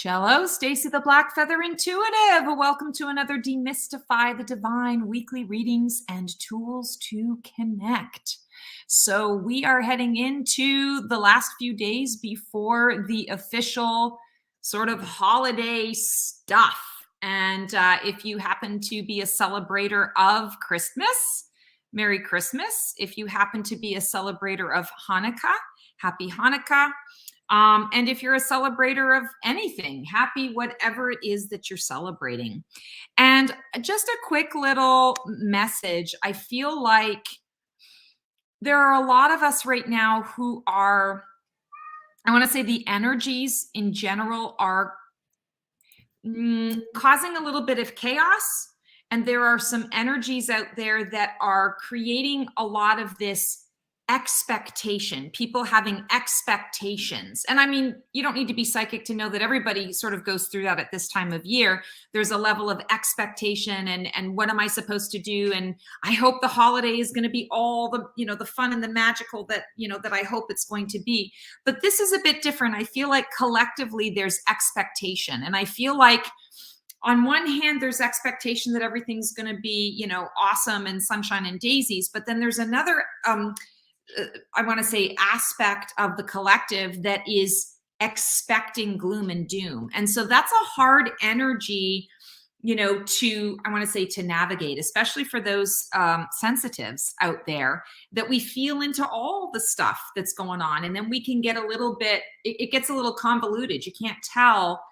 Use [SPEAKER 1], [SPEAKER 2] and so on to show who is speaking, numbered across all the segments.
[SPEAKER 1] Hello, Stacy the Black Feather Intuitive. Welcome to another Demystify the Divine weekly readings and tools to connect. So we are heading into the last few days before the official sort of holiday stuff. And if you happen to be a celebrator of Christmas, Merry Christmas. If you happen to be a celebrator of Hanukkah, Happy Hanukkah. And if you're a celebrator of anything, happy whatever it is that you're celebrating. And just a quick little message. I feel like there are a lot of us right now who are, I want to say the energies in general are causing a little bit of chaos. And there are some energies out there that are creating a lot of this expectation, people having expectations. And I mean, you don't need to be psychic to know that everybody sort of goes through that at this time of year. There's a level of expectation and what am I supposed to do? And I hope the holiday is going to be all the, the fun and the magical that, that I hope it's going to be. But this is a bit different. I feel like collectively there's expectation. And I feel like on one hand, there's expectation that everything's going to be, awesome and sunshine and daisies. But then there's another, I want to say aspect of the collective that is expecting gloom and doom. And so that's a hard energy, to, I want to say to navigate, especially for those sensitives out there that we feel into all the stuff that's going on. And then we can get a little bit, it gets a little convoluted. You can't tell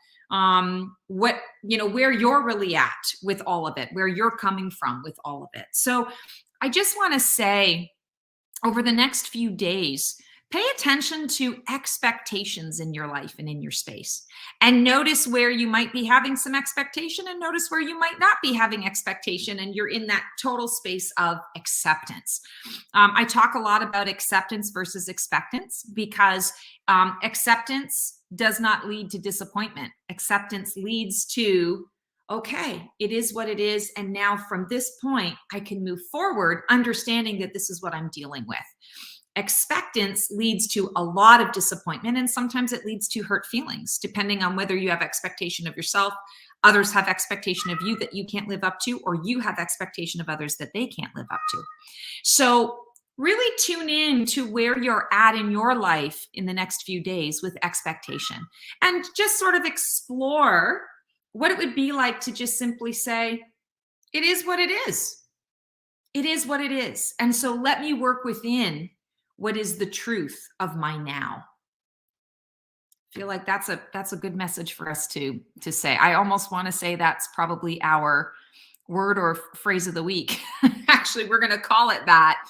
[SPEAKER 1] what, where you're really at with all of it, where you're coming from with all of it. So I just want to say, over the next few days, pay attention to expectations in your life and in your space. And notice where you might be having some expectation and notice where you might not be having expectation and you're in that total space of acceptance. I talk a lot about acceptance versus expectance because acceptance does not lead to disappointment. Acceptance leads to, okay, it is what it is. And now from this point, I can move forward, understanding that this is what I'm dealing with. Expectance leads to a lot of disappointment. And sometimes it leads to hurt feelings, depending on whether you have expectation of yourself, others have expectation of you that you can't live up to, or you have expectation of others that they can't live up to. So really tune in to where you're at in your life in the next few days with expectation and just sort of explore what it would be like to just simply say, it is what it is. It is what it is. And so let me work within what is the truth of my now. I feel like that's a good message for us to say. I almost want to say that's probably our word or phrase of the week. Actually, we're going to call it that,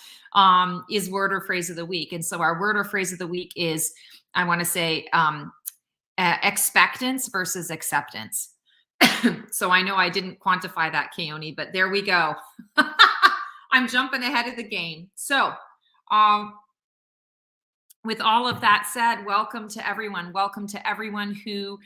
[SPEAKER 1] is word or phrase of the week. And so our word or phrase of the week is, I want to say, expectance versus acceptance. So I know I didn't quantify that, Keone, but there we go. I'm jumping ahead of the game. So with all of that said, welcome to everyone. Welcome to everyone who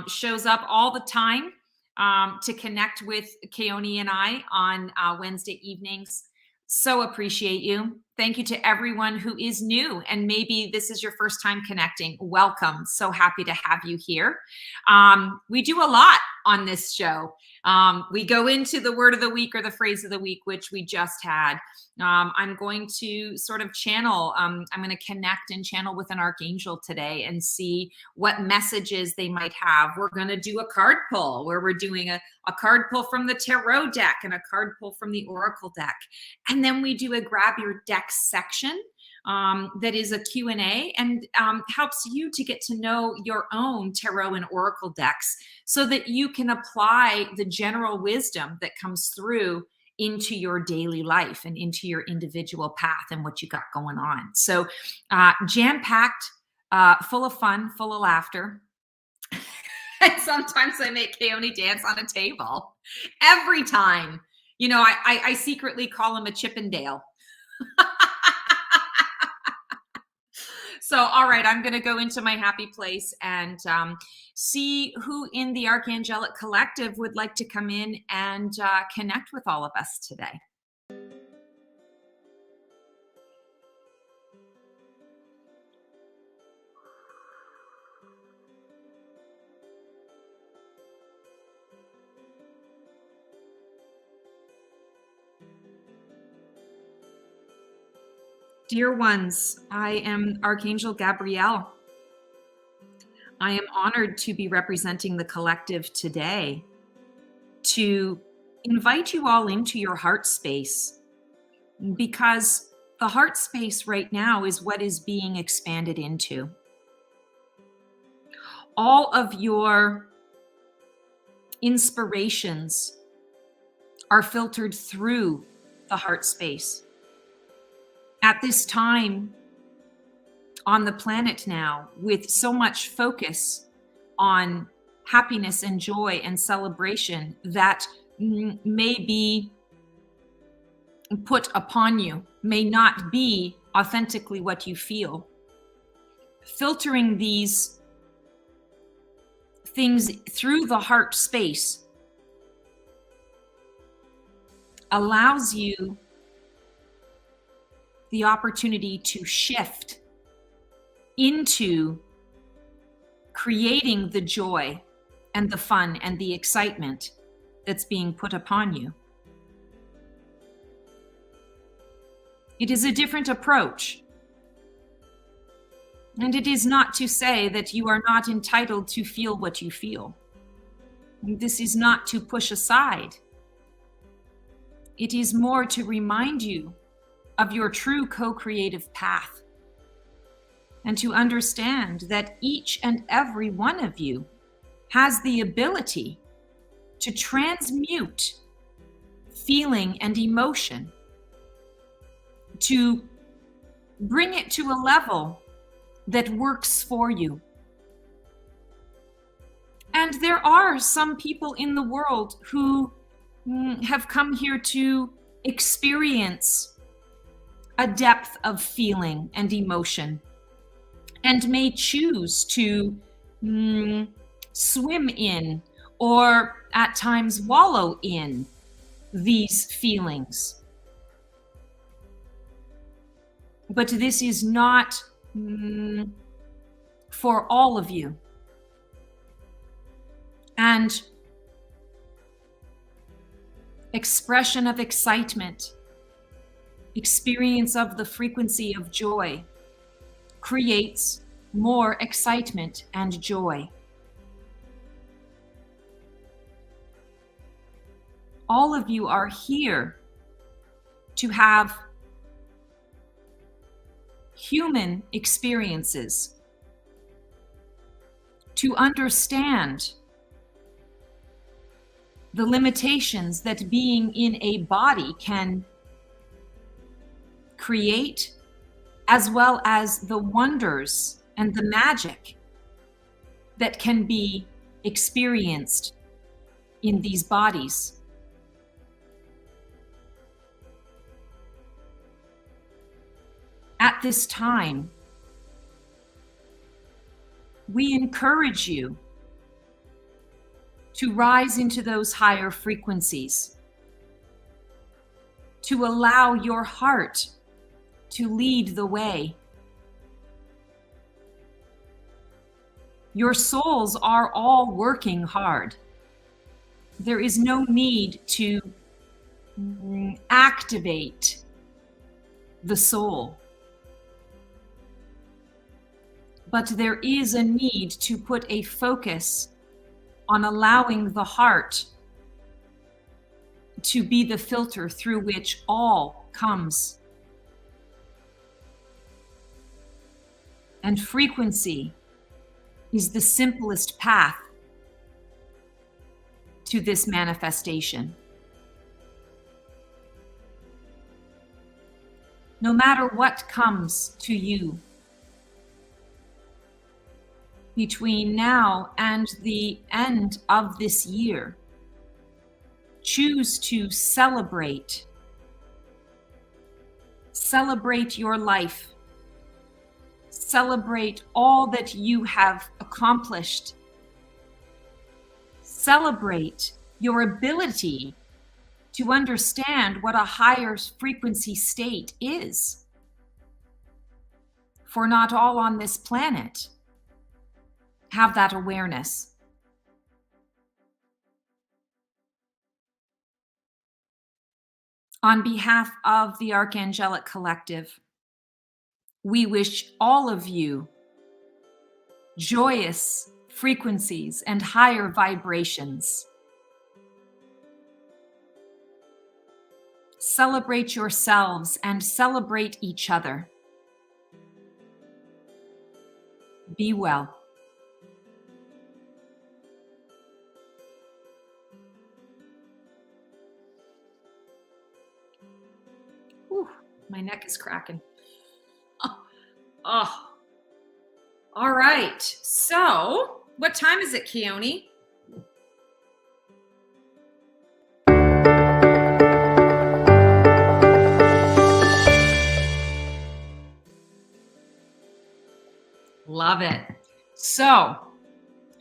[SPEAKER 1] shows up all the time to connect with Keone and I on Wednesday evenings. So appreciate you. Thank you to everyone who is new and maybe this is your first time connecting. Welcome. So happy to have you here. We do a lot on this show. We go into the word of the week or the phrase of the week, which we just had. I'm going to sort of channel, I'm going to connect and channel with an archangel today and see what messages they might have. We're going to do a card pull where we're doing a card pull from the tarot deck and a card pull from the oracle deck. And then we do a grab your deck section that is a Q&A and helps you to get to know your own tarot and oracle decks so that you can apply the general wisdom that comes through into your daily life and into your individual path and what you got going on. So jam-packed, full of fun, full of laughter. And sometimes I make Keone dance on a table. Every time. You know, I secretly call him a Chippendale. So, all right, I'm going to go into my happy place and see who in the Archangelic Collective would like to come in and connect with all of us today. Dear ones, I am Archangel Gabrielle. I am honored to be representing the collective today to invite you all into your heart space, because the heart space right now is what is being expanded into. All of your inspirations are filtered through the heart space. At this time on the planet now, with so much focus on happiness and joy and celebration that may be put upon you, may not be authentically what you feel. Filtering these things through the heart space allows you the opportunity to shift into creating the joy and the fun and the excitement that's being put upon you. It is a different approach. And it is not to say that you are not entitled to feel what you feel. This is not to push aside. It is more to remind you of your true co-creative path, and to understand that each and every one of you has the ability to transmute feeling and emotion, to bring it to a level that works for you. And there are some people in the world who have come here to experience a depth of feeling and emotion, and may choose to swim in, or at times wallow in, these feelings. But this is not for all of you. And expression of excitement, experience of the frequency of joy creates more excitement and joy. All of you are here to have human experiences, to understand the limitations that being in a body can create, as well as the wonders and the magic that can be experienced in these bodies. At this time, we encourage you to rise into those higher frequencies, to allow your heart to lead the way. Your souls are all working hard. There is no need to activate the soul. But there is a need to put a focus on allowing the heart to be the filter through which all comes. And frequency is the simplest path to this manifestation. No matter what comes to you, between now and the end of this year. Choose to celebrate. Celebrate your life. Celebrate all that you have accomplished. Celebrate your ability to understand what a higher frequency state is. For not all on this planet have that awareness. On behalf of the Archangelic Collective, we wish all of you joyous frequencies and higher vibrations. Celebrate yourselves and celebrate each other. Be well. Whew, my neck is cracking. Oh. All right. So, what time is it, Keone? Love it. So,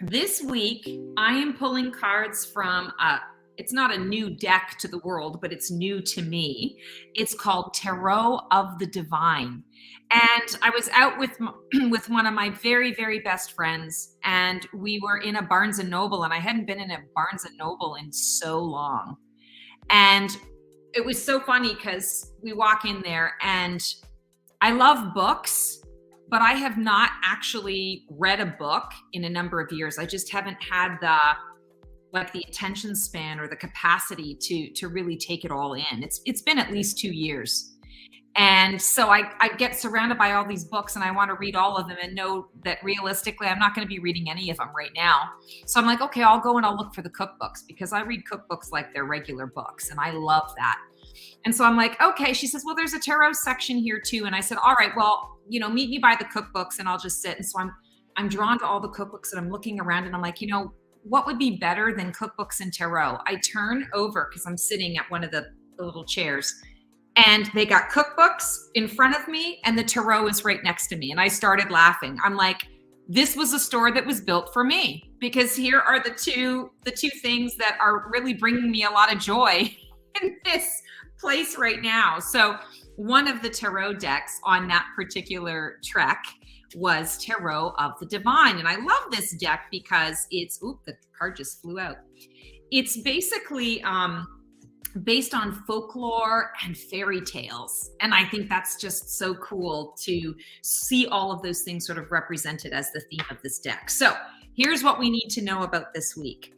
[SPEAKER 1] this week I am pulling cards from it's not a new deck to the world, but it's new to me. It's called Tarot of the Divine. And I was out with with one of my very, very best friends, and we were in a Barnes and Noble, and I hadn't been in a Barnes and Noble in so long. And it was so funny because we walk in there, and I love books, but I have not actually read a book in a number of years. I just haven't had the attention span or the capacity to really take it all in. It's been at least 2 years. And so I get surrounded by all these books, and I want to read all of them and know that realistically, I'm not going to be reading any of them right now. So I'm like, okay, I'll go and I'll look for the cookbooks, because I read cookbooks like they're regular books, and I love that. And so I'm like, okay. She says, well, there's a tarot section here too. And I said, all right, well, meet me by the cookbooks and I'll just sit. And so I'm drawn to all the cookbooks, and I'm looking around, and I'm like, what would be better than cookbooks and tarot? I turn over because I'm sitting at one of the little chairs, and they got cookbooks in front of me and the tarot is right next to me. And I started laughing. I'm like, this was a store that was built for me, because here are the two things that are really bringing me a lot of joy in this place right now. So one of the tarot decks on that particular trek was Tarot of the Divine. And I love this deck because it's, the card just flew out. It's basically based on folklore and fairy tales. And I think that's just so cool to see all of those things sort of represented as the theme of this deck. So here's what we need to know about this week.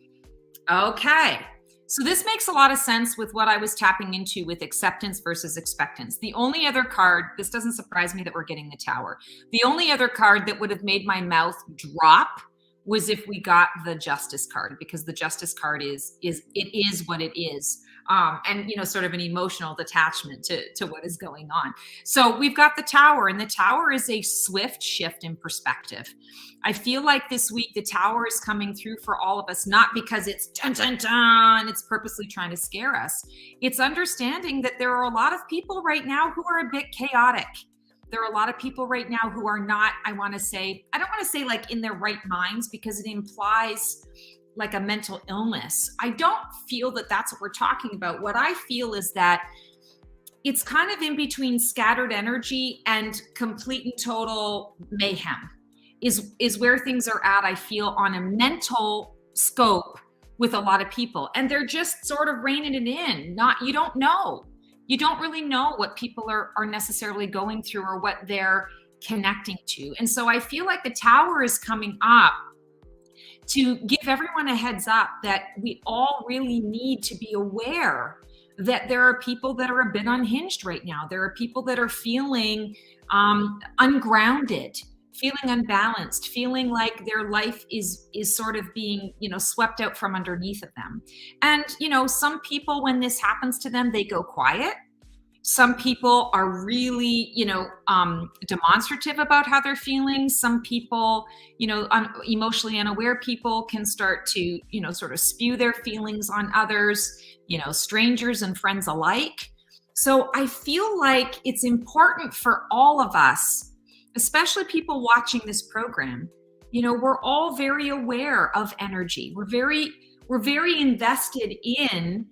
[SPEAKER 1] Okay. So this makes a lot of sense with what I was tapping into with acceptance versus expectance. The only other card, this doesn't surprise me that we're getting the Tower. The only other card that would have made my mouth drop was if we got the Justice card, because the Justice card is what it is. And sort of an emotional detachment to what is going on. So we've got the Tower, and the Tower is a swift shift in perspective. I feel like this week the Tower is coming through for all of us, not because it's dun dun dun, it's purposely trying to scare us. It's understanding that there are a lot of people right now who are a bit chaotic. There are a lot of people right now who are not, I don't want to say like in their right minds, because it implies like a mental illness. I don't feel that that's what we're talking about. What I feel is that it's kind of in between scattered energy and complete and total mayhem is where things are at, I feel, on a mental scope with a lot of people. And they're just sort of reining it in. You don't know. You don't really know what people are necessarily going through or what they're connecting to. And so I feel like the Tower is coming up to give everyone a heads up that we all really need to be aware that there are people that are a bit unhinged right now. There are people that are feeling ungrounded, feeling unbalanced, feeling like their life is sort of being, swept out from underneath of them. And, some people, when this happens to them, they go quiet. Some people are really, demonstrative about how they're feeling. Some people, emotionally unaware people can start to, sort of spew their feelings on others, strangers and friends alike. So I feel like it's important for all of us, especially people watching this program. We're all very aware of energy. We're very invested in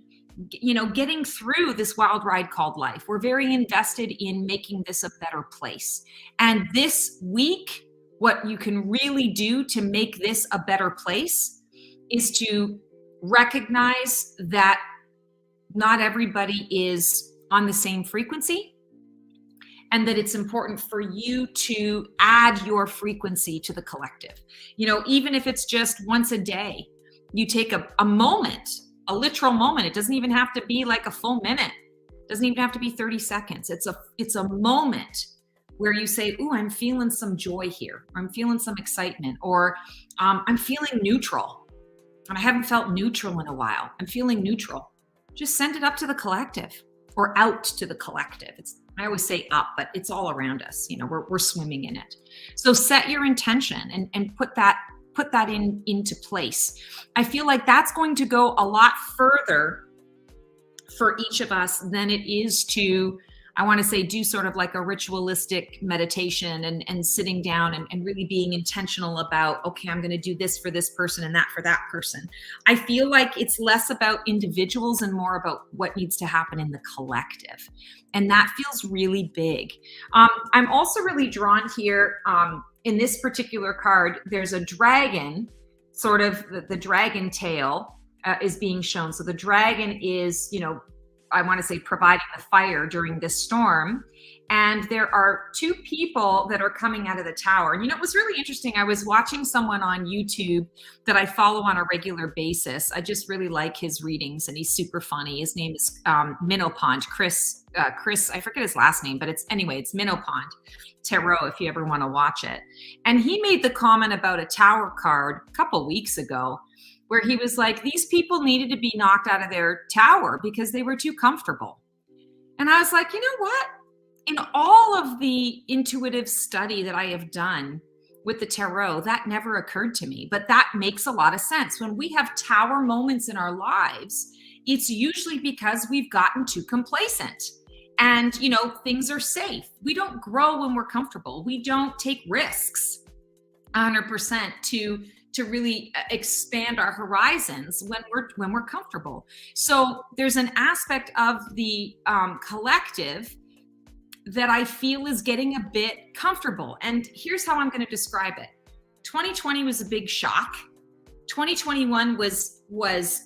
[SPEAKER 1] getting through this wild ride called life. We're very invested in making this a better place. And this week, what you can really do to make this a better place is to recognize that not everybody is on the same frequency, and that it's important for you to add your frequency to the collective. Even if it's just once a day, you take a moment, a literal moment. It doesn't even have to be like a full minute. It doesn't even have to be 30 seconds. It's a moment where you say, "Ooh, I'm feeling some joy here. Or I'm feeling some excitement, or I'm feeling neutral. And I haven't felt neutral in a while. I'm feeling neutral." Just send it up to the collective, or out to the collective. I always say up, but it's all around us. We're swimming in it. So set your intention and put that into place. I feel like that's going to go a lot further for each of us than it is to, I want to say, do sort of like a ritualistic meditation and sitting down and really being intentional about, okay, I'm going to do this for this person and that for that person. I feel like it's less about individuals and more about what needs to happen in the collective. And that feels really big. I'm also really drawn here, in this particular card, there's a dragon, sort of the dragon tail is being shown. So the dragon is, I want to say, providing the fire during this storm. And there are two people that are coming out of the tower. And it was really interesting. I was watching someone on YouTube that I follow on a regular basis. I just really like his readings, and he's super funny. His name is Minopond, Chris, I forget his last name, but it's Minopond Tarot, if you ever want to watch it. And he made the comment about a tower card a couple weeks ago, where he was like, these people needed to be knocked out of their tower because they were too comfortable. And I was like, you know what? In all of the intuitive study that I have done with the tarot, that never occurred to me, but that makes a lot of sense. When we have tower moments in our lives, it's usually because we've gotten too complacent. And, things are safe. We don't grow when we're comfortable. We don't take risks 100% to really expand our horizons when we're comfortable. So there's an aspect of the collective that I feel is getting a bit comfortable. And here's how I'm going to describe it. 2020 was a big shock. 2021 was,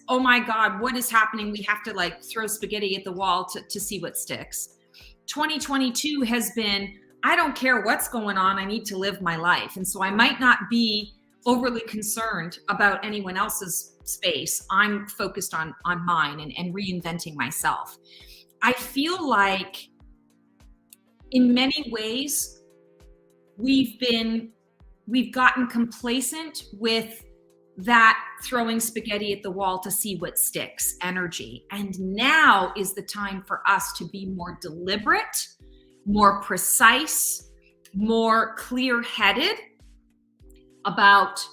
[SPEAKER 1] oh my God, what is happening? We have to throw spaghetti at the wall to see what sticks. 2022 has been, I don't care what's going on. I need to live my life. And so I might not be overly concerned about anyone else's space. I'm focused on mine and reinventing myself. I feel like in many ways, we've gotten complacent with that throwing spaghetti at the wall to see what sticks energy. And now is the time for us to be more deliberate, more precise, more clear-headed about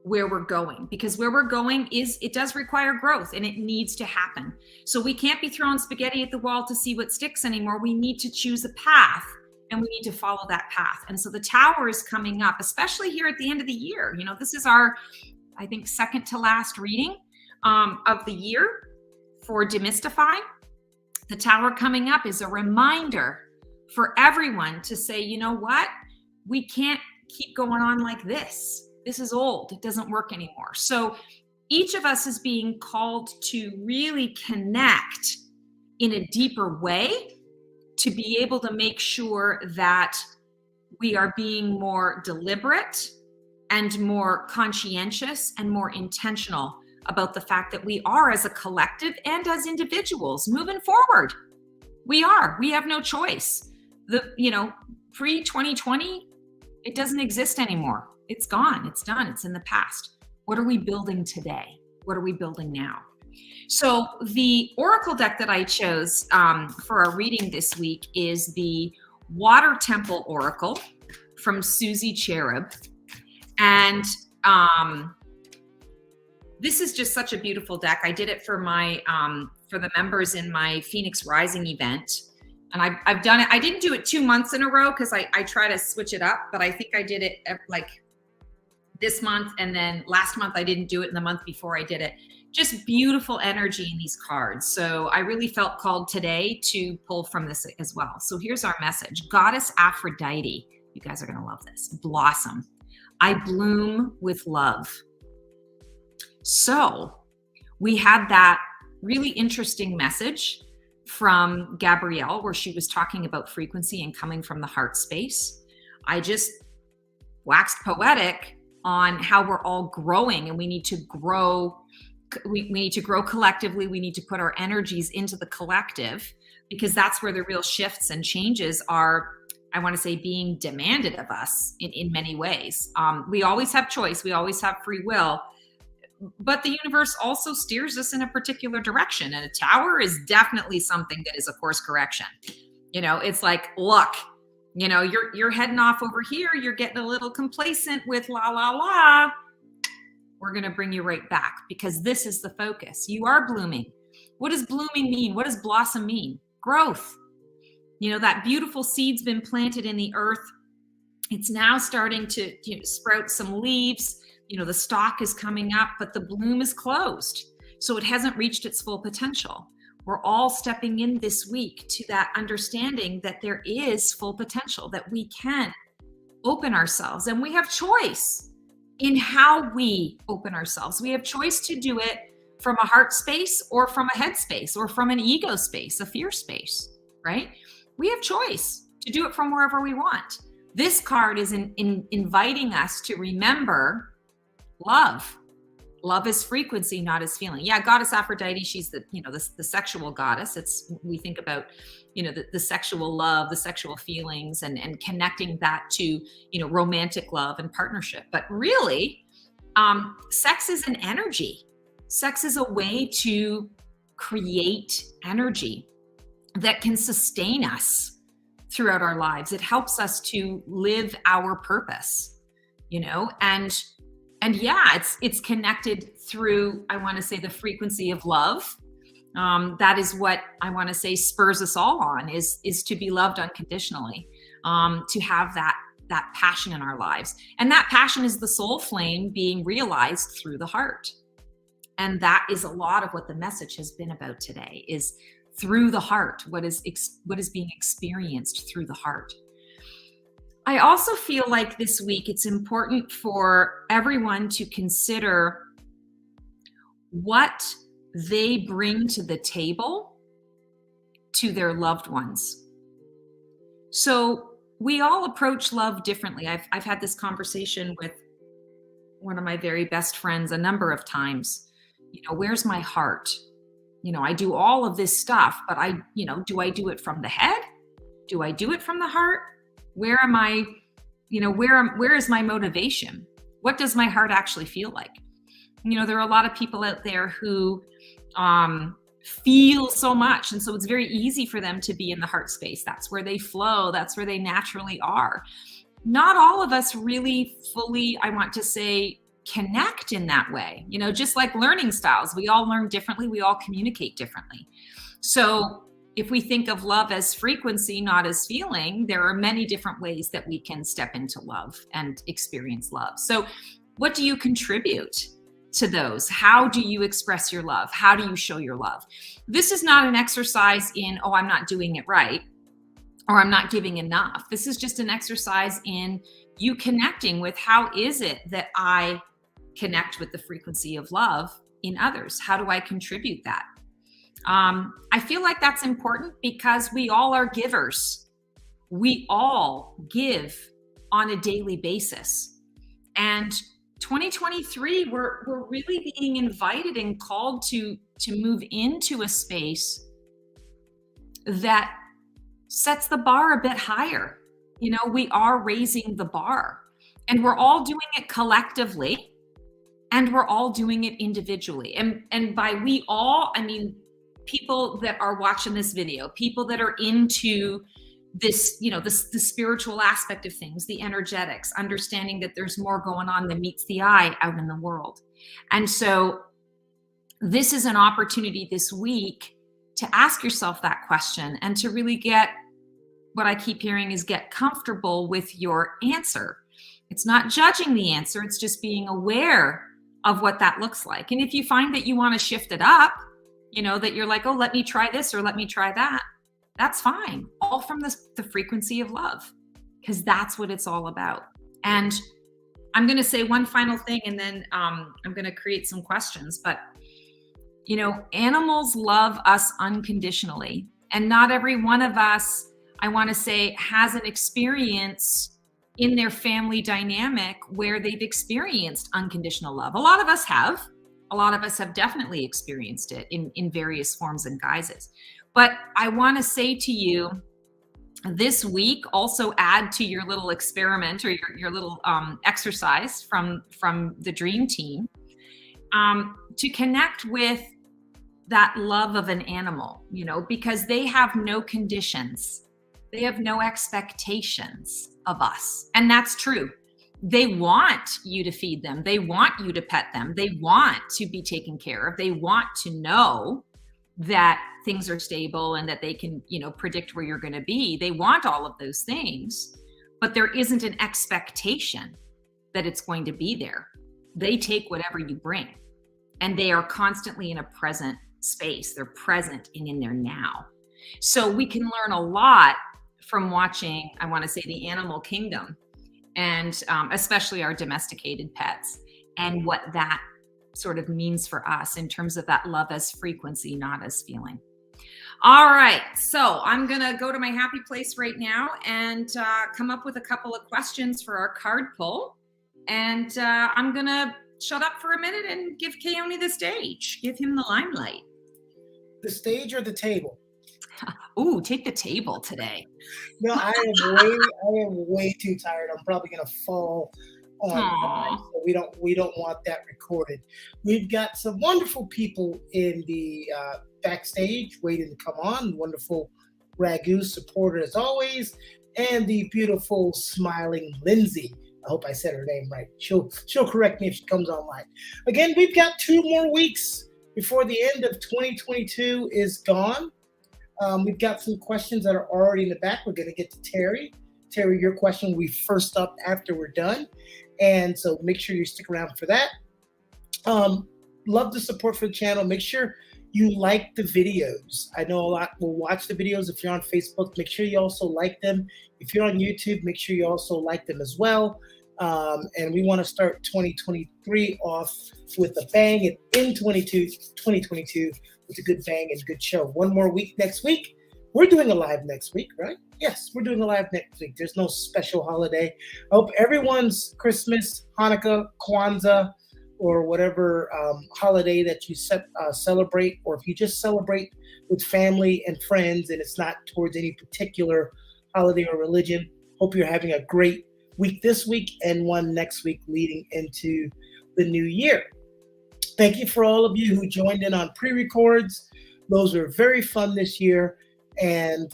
[SPEAKER 1] where we're going, because where we're going it does require growth, and it needs to happen. So we can't be throwing spaghetti at the wall to see what sticks anymore. We need to choose a path, and we need to follow that path. And so the tower is coming up, especially here at the end of the year. This is our, I think, second to last reading of the year for Demystify. The tower coming up is a reminder for everyone to say, you know what? We can't keep going on like this. This is old. It doesn't work anymore. So each of us is being called to really connect in a deeper way to be able to make sure that we are being more deliberate and more conscientious and more intentional about the fact that we are, as a collective and as individuals, moving forward. We have no choice. Pre-2020, it doesn't exist anymore. It's gone. It's done. It's in the past. What are we building today? What are we building now? So the oracle deck that I chose for our reading this week is the Water Temple Oracle from Susie Cherub. And this is just such a beautiful deck. I did it for my for the members in my Phoenix Rising event. And I've done it. I didn't do it 2 months in a row because I try to switch it up, but I think I did it like this month, and then last month I didn't do it, and the month before I did it. Just beautiful energy in these cards. So I really felt called today to pull from this as well. So here's our message. Goddess Aphrodite, you guys are going to love this. Blossom. I bloom with love. So we had that really interesting message from Gabrielle where she was talking about frequency and coming from the heart space. I just waxed poetic on how we're all growing, and we need to grow. We need to grow collectively. We need to put our energies into the collective, because that's where the real shifts and changes are, I want to say, being demanded of us in many ways. We always have choice. We always have free will, but the universe also steers us in a particular direction. And a tower is definitely something that is a course correction. You know, it's like, look, you know, you're heading off over here. You're getting a little complacent with la, la, la. We're going to bring you right back, because this is the focus. You are blooming. What does blooming mean? What does blossom mean? Growth. You know, that beautiful seed's been planted in the earth. It's now starting to sprout some leaves. You know, the stalk is coming up, but the bloom is closed. So it hasn't reached its full potential. We're all stepping in this week to that understanding that there is full potential, that we can open ourselves, and we have choice in how we open ourselves. We have choice to do it from a heart space, or from a head space, or from an ego space, a fear space, right? We have choice to do it from wherever we want. This card is inviting us to remember love. Love is frequency, not as feeling. Yeah, Goddess Aphrodite, she's the, you know, the sexual goddess. We think about, you know, the sexual love, the sexual feelings, and connecting that to, you know, romantic love and partnership. But really, sex is an energy. Sex is a way to create energy that can sustain us throughout our lives. It helps us to live our purpose, you know, and yeah, it's connected through, I want to say, the frequency of love. That is what I want to say spurs us all on, is to be loved unconditionally, to have that passion in our lives. And that passion is the soul flame being realized through the heart. And that is a lot of what the message has been about today, is through the heart, what is being experienced through the heart. I also feel like this week it's important for everyone to consider what they bring to the table to their loved ones. So we all approach love differently. I've had this conversation with one of my very best friends a number of times. You know, where's my heart? You know, I do all of this stuff, but do I do it from the head? Do I do it from the heart? Where am I, you know, where is my motivation? What does my heart actually feel like? You know, there are a lot of people out there who feel so much. And so it's very easy for them to be in the heart space. That's where they flow. That's where they naturally are. Not all of us really fully, I want to say, connect in that way. You know, just like learning styles, we all learn differently. We all communicate differently. So if we think of love as frequency, not as feeling, there are many different ways that we can step into love and experience love. So what do you contribute to those? How do you express your love? How do you show your love? This is not an exercise in, oh, I'm not doing it right, or I'm not giving enough. This is just an exercise in you connecting with, how is it that I connect with the frequency of love in others? How do I contribute that? I feel like that's important because we all are givers. We all give on a daily basis. And 2023, we're really being invited and called to move into a space that sets the bar a bit higher. We are raising the bar, and we're all doing it collectively. And we're all doing it individually. And by we all, I mean people that are watching this video, people that are into this, the spiritual aspect of things, the energetics, understanding that there's more going on than meets the eye out in the world. And so this is an opportunity this week to ask yourself that question and to really get, what I keep hearing is, get comfortable with your answer. It's not judging the answer, it's just being aware of what that looks like. And if you find that you want to shift it up, that you're like, oh, let me try this or let me try that, that's fine. All from the frequency of love, because that's what it's all about. And I'm going to say one final thing, and then I'm going to create some questions. But, animals love us unconditionally. And not every one of us, I want to say, has an experience in their family dynamic where they've experienced unconditional love. A lot of us have. A lot of us have definitely experienced it in various forms and guises. But I want to say to you, this week, also add to your little experiment or your little exercise from the Dream Team to connect with that love of an animal, because they have no conditions. They have no expectations of us. And that's true. They want you to feed them. They want you to pet them. They want to be taken care of. They want to know that things are stable and that they can, predict where you're going to be. They want all of those things, but there isn't an expectation that it's going to be there. They take whatever you bring, and they are constantly in a present space. They're present and in there now. So we can learn a lot from watching, I want to say, the animal kingdom, and especially our domesticated pets, and what that sort of means for us in terms of that love as frequency, not as feeling. All right, so I'm gonna go to my happy place right now and come up with a couple of questions for our card pull. And I'm gonna shut up for a minute and give Keone the stage, give him the limelight.
[SPEAKER 2] The stage or the table?
[SPEAKER 1] Ooh, take the table today.
[SPEAKER 2] No, I am way too tired. I'm probably gonna fall on. So we don't want that recorded. We've got some wonderful people in the backstage waiting to come on. Wonderful Ragu supporter as always, and the beautiful smiling Lindsay. I hope I said her name right. She'll correct me if she comes online. Again, we've got 2 more weeks before the end of 2022 is gone. We've got some questions that are already in the back. We're going to get to Terry. Terry, your question will be first up after we're done. And so make sure you stick around for that. Love the support for the channel. Make sure you like the videos. I know a lot will watch the videos. If you're on Facebook, make sure you also like them. If you're on YouTube, make sure you also like them as well. And we want to start 2023 off with a bang, and in 2022 with a good bang and good show. 1 more week next week. We're doing a live next week, right? Yes, we're doing a live next week. There's no special holiday. I hope everyone's Christmas, Hanukkah, Kwanzaa, or whatever holiday that you celebrate, or if you just celebrate with family and friends and it's not towards any particular holiday or religion, hope you're having a great week this week and one next week leading into the new year. Thank you for all of you who joined in on pre-records. Those were very fun this year. And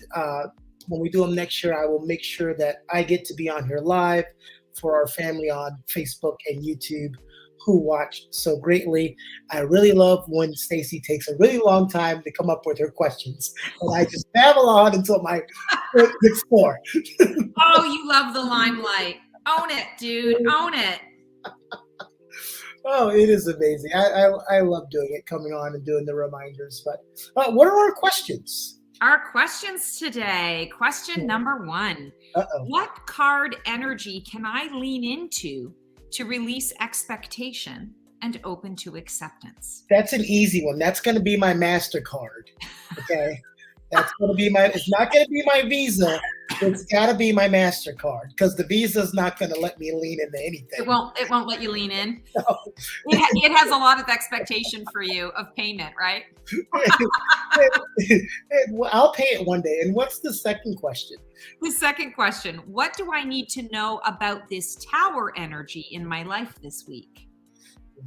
[SPEAKER 2] when we do them next year, I will make sure that I get to be on here live for our family on Facebook and YouTube who watch so greatly. I really love when Stacy takes a really long time to come up with her questions. And I just babble on until my gets four.
[SPEAKER 1] Oh, you love the limelight. Own it, dude. Own it.
[SPEAKER 2] Oh, it is amazing. I love doing it, coming on and doing the reminders. But what are our questions?
[SPEAKER 1] Our questions today. Question number 1. What card energy can I lean into to release expectation and open to acceptance?
[SPEAKER 2] That's an easy one. That's going to be my MasterCard. Okay. That's going to be it's not going to be my Visa. It's got to be my MasterCard, because the Visa's not going to let me lean into anything.
[SPEAKER 1] It won't let you lean in.
[SPEAKER 2] No.
[SPEAKER 1] It has a lot of expectation for you of payment, right?
[SPEAKER 2] I'll pay it one day. And what's the second question?
[SPEAKER 1] The second question, what do I need to know about this tower energy in my life this week?